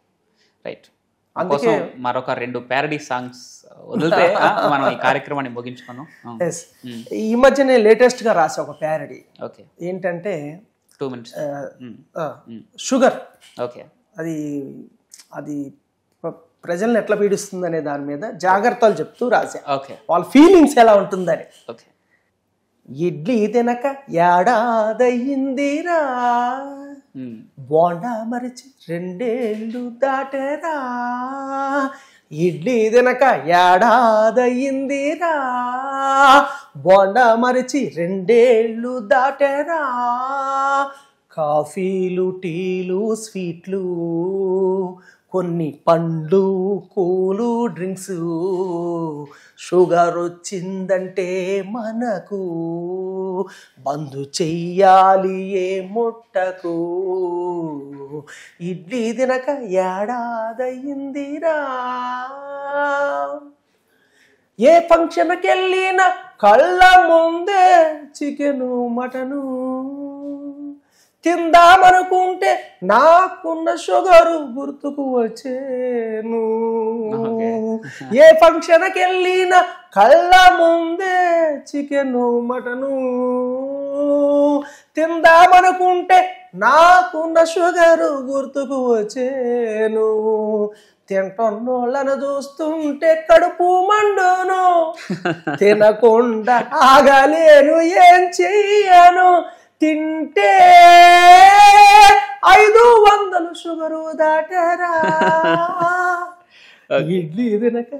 right. అందుకే మరొక 2 ప్యారడీ సాంగ్స్ వదిలితే మనం ఈ కార్యక్రమాన్ని ముగించుకున్నాం. ఈ మధ్యనే లేటెస్ట్ గా రాసే ఒక ప్యారడీ ఏంటంటే 2 minutes షుగర్. ఓకే, అది ప్రజల్ని ఎట్లా పీడిస్తుంది అనే దాని మీద జాగ్రత్తలు చెప్తూ రాశా. ఓకే, వాళ్ళ ఫీలింగ్స్ ఎలా ఉంటుందని. ఓకే. ఇడ్లీ తినక ఏడాదయ్యిందిరా, బోండా మరిచి 2 ఏళ్ళు దాటరా. ఇడ్లీ తినక ఏడాదయ్యిందిరా, బోండా మరిచి 2 ఏళ్ళు దాటరా. కాఫీలు, టీలు, స్వీట్లు, కొన్ని పండ్లు, కూలు డ్రింక్స్, షుగర్ వచ్చిందంటే మనకు బంధు చెయ్యాలి ఏ ముట్టకు. ఇడ్లీ తినక ఏడాదయ్యిందిరా, ఏ ఫంక్షన్కి వెళ్ళినా కళ్ళ ముందే చికెను మటను తిందామనుకుంటే నాకున్న షుగరు గుర్తుకు వచ్చేను. ఏ ఫంక్షన్కి వెళ్ళినా కళ్ళ ముందే చికెను మటను తిందామనుకుంటే నాకున్న షుగరు గుర్తుకు వచ్చేను. తింటున్నోళ్ళను చూస్తుంటే కడుపు మండును, తినకుండా ఆగలేను ఏం చెయ్యను. తింటే 500 షుగరు దాటరా. ఇడ్లీ తినక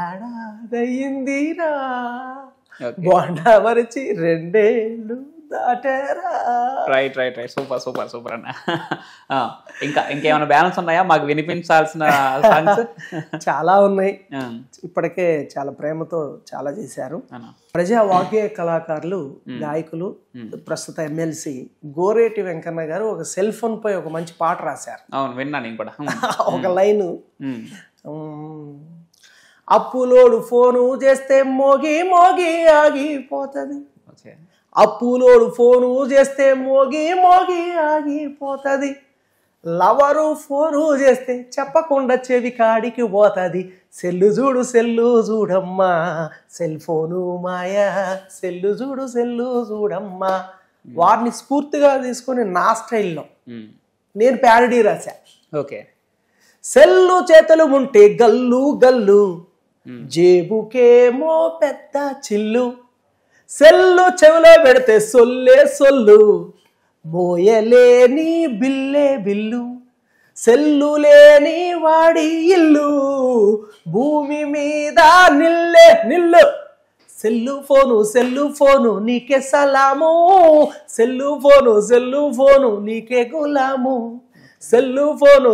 ఏడాదయ్యిందిరా, బోండా మరిచి 2 ఏళ్ళు దాటరా. Right right right, super super super అన్న. ఇంకేమైనా బ్యాలెన్స్ ఉన్నాయా మాకు వినిపించాల్సిన సాంగ్స్? చాలా ఉన్నాయి. ఇప్పటికే చాలా ప్రేమతో చాలా చేశారు. ప్రజా వాగ్గేయ కళాకారులు, గాయకులు, ప్రస్తుత ఎమ్మెల్సీ గోరేటి వెంకన్న గారు ఒక సెల్ ఫోన్ పై ఒక మంచి పాట రాశారు. అవును, విన్నా నేను కూడా. ఒక లైను, అప్పులోడు ఫోను చేస్తే మోగి మోగి ఆగిపోతుంది. అప్పులోడు ఫోను చేస్తే మోగి మోగి ఆగిపోతుంది. లవరు ఫోను చేస్తే చెప్పకుండా చెవి కాడికి పోతుంది. సెల్లు చూడు సెల్లు చూడమ్మా, సెల్ ఫోను మాయా, సెల్లు చూడు సెల్లు చూడమ్మా. వారిని స్ఫూర్తిగా తీసుకొని నా స్టైల్లో నేను ప్యారడీ రాశా. ఓకే, సెల్లు చేతులు ఉంటే గల్లు గల్లు, జేబుకేమో పెద్ద చిల్లు. సెల్లు చెవిలో పెడితే సొల్లే సొల్లు, మోయలేని బిల్లే బిల్లు. సెల్లు లేని వాడి ఇల్లు, భూమి మీద నిల్లే నిల్లు. సెల్లు ఫోను నీకే సలాము, సెల్లు ఫోను నీకే గులాము. సెల్లు ఫోను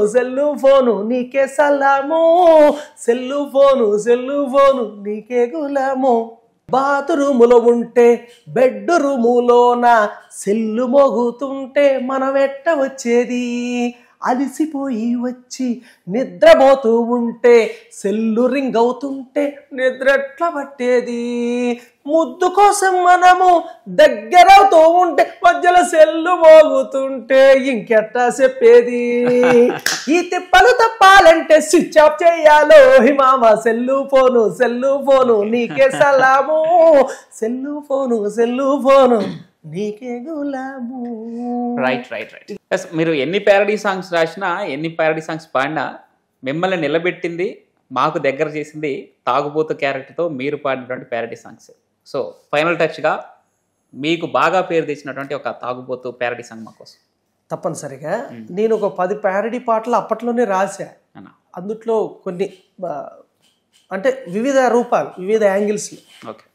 నీకే సలాము, సెల్లు ఫోను నీకే గులాము. బాత్రూములో ఉంటే బెడ్ రూములోన సెల్లు మోగుతుంటే మనం ఎట్ట వచ్చేది. అలిసిపోయి వచ్చి నిద్రపోతూ ఉంటే సెల్లు రింగ్ అవుతుంటే నిద్ర ఎట్లా పట్టేది. ముద్దు కోసం మనము దగ్గరవుతూ ఉంటే మధ్యలో సెల్లు మోగుతుంటే ఇంకెట్టా చెప్పేది. ఈ తిప్పలు తప్పాలంటే స్విచ్ ఆఫ్ చెయ్యాలో హిమామ. సెల్లు ఫోను నీకే సలాము, సెల్లు ఫోను నీకే గులాము. Right right right. మీరు ఎన్ని ప్యారడీ సాంగ్స్ రాసినా, ఎన్ని ప్యారడీ సాంగ్స్ పాడినా, మిమ్మల్ని నిలబెట్టింది, మాకు దగ్గర చేసింది తాగుబోతు క్యారెక్టర్తో మీరు పాడినటువంటి ప్యారడీ సాంగ్స్. సో ఫైనల్ టచ్గా మీకు బాగా పేరు తెచ్చినటువంటి ఒక తాగుబోతు ప్యారడీ సాంగ్ మా కోసం. తప్పనిసరిగా నేను ఒక 10 ప్యారడీ పాటలు అప్పట్లోనే రాశా. అందుట్లో కొన్ని అంటే వివిధ రూపాలు, వివిధ యాంగిల్స్. ఓకే,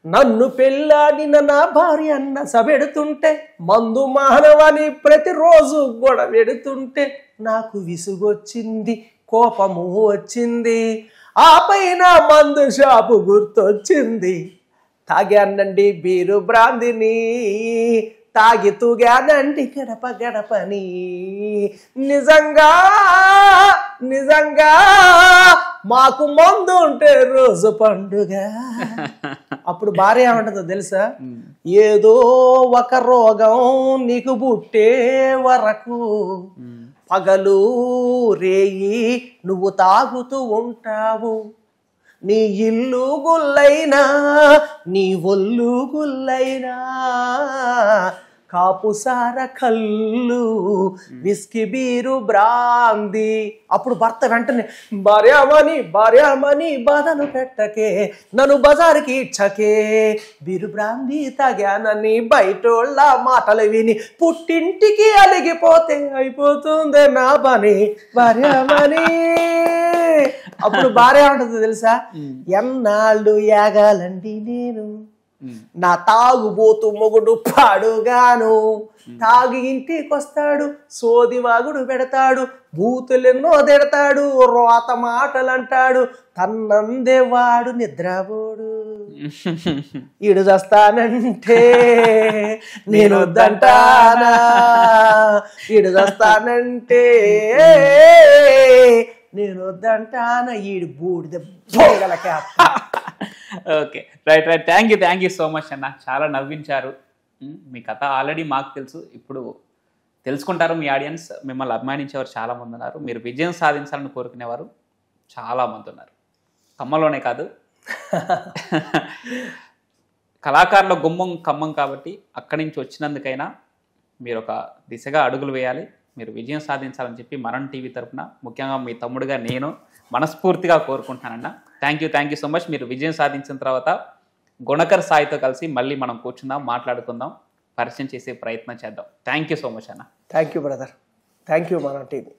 నన్ను పెళ్ళాడిన నా భార్య అన్న సబెడుతుంటే మందు మానవని ప్రతిరోజు గొడవెడుతుంటే నాకు విసుగొచ్చింది, కోపము వచ్చింది, ఆ పైన మందు షాపు గుర్తొచ్చింది. తాగానండి బీరు బ్రాందిని, తాగి తూగానండి గడప గడపని, నిజంగా నిజంగా మాకు మందు ఉంటే రోజు పండుగ. అప్పుడు భార్య ఏమంటుందో తెలుసా, ఏదో ఒక రోగం నీకు పుట్టే వరకు పగలు రేయి నువ్వు తాగుతూ ఉంటావు, నీ ఇల్లు గుల్లైనా నీ ఒళ్ళు గుల్లైనా, కాపుసార కళ్ళు విస్కీ బీరు బ్రాంది. అప్పుడు భర్త వెంటనే భార్యామని బాధను పెట్టకే, నన్ను బజారుకి ఇచ్చకే, బీరు బ్రాంది తాగానని బయటోళ్ళ మాటలు విని పుట్టింటికి అలిగిపోతే అయిపోతుంది నా పని భార్యామని. అప్పుడు భార్య ఉంటుంది తెలుసా, ఎన్నాళ్ళు యాగాలండి నేను, నా తాగుబోతు మొగుడు పాడుగాను, తాగి ఇంటికి వస్తాడు సోదివాగుడు పెడతాడు, బూతులెన్నో తిడతాడు, రోత మాటలు అంటాడు, తన్నందేవాడు నిద్రపోడు, ఈడు చస్తానంటే నేను వద్దంటానా, ఈడు చస్తానంటే నేను వద్దంటానా, ఈడు బూడిద బోగలక. Okay, right right, thank you so much అన్న, చాలా నవ్వించారు. మీ కథ ఆల్రెడీ మాకు తెలుసు, ఇప్పుడు తెలుసుకుంటారు మీ ఆడియన్స్. మిమ్మల్ని అభిమానించేవారు చాలామంది ఉన్నారు, మీరు విజయం సాధించాలని కోరుకునేవారు చాలామంది ఉన్నారు, ఖమ్మంలోనే కాదు. కళాకారుల గుమ్మం ఖమ్మం కాబట్టి అక్కడి నుంచి వచ్చినందుకైనా మీరు ఒక దిశగా అడుగులు వేయాలి, మీరు విజయం సాధించాలని చెప్పి మనం టీవీ తరఫున ముఖ్యంగా మీ తమ్ముడుగా నేను మనస్ఫూర్తిగా కోరుకుంటానన్న. Thank you so much. మీరు విజయం సాధించిన తర్వాత గుణకర్ సాయితో కలిసి మళ్ళీ మనం కూర్చుందాం, మాట్లాడుకుందాం, పరిచయం చేసే ప్రయత్నం చేద్దాం. థ్యాంక్ యూ సో మచ్ అన్న. Thank you brother, thank you మనం టీవీ.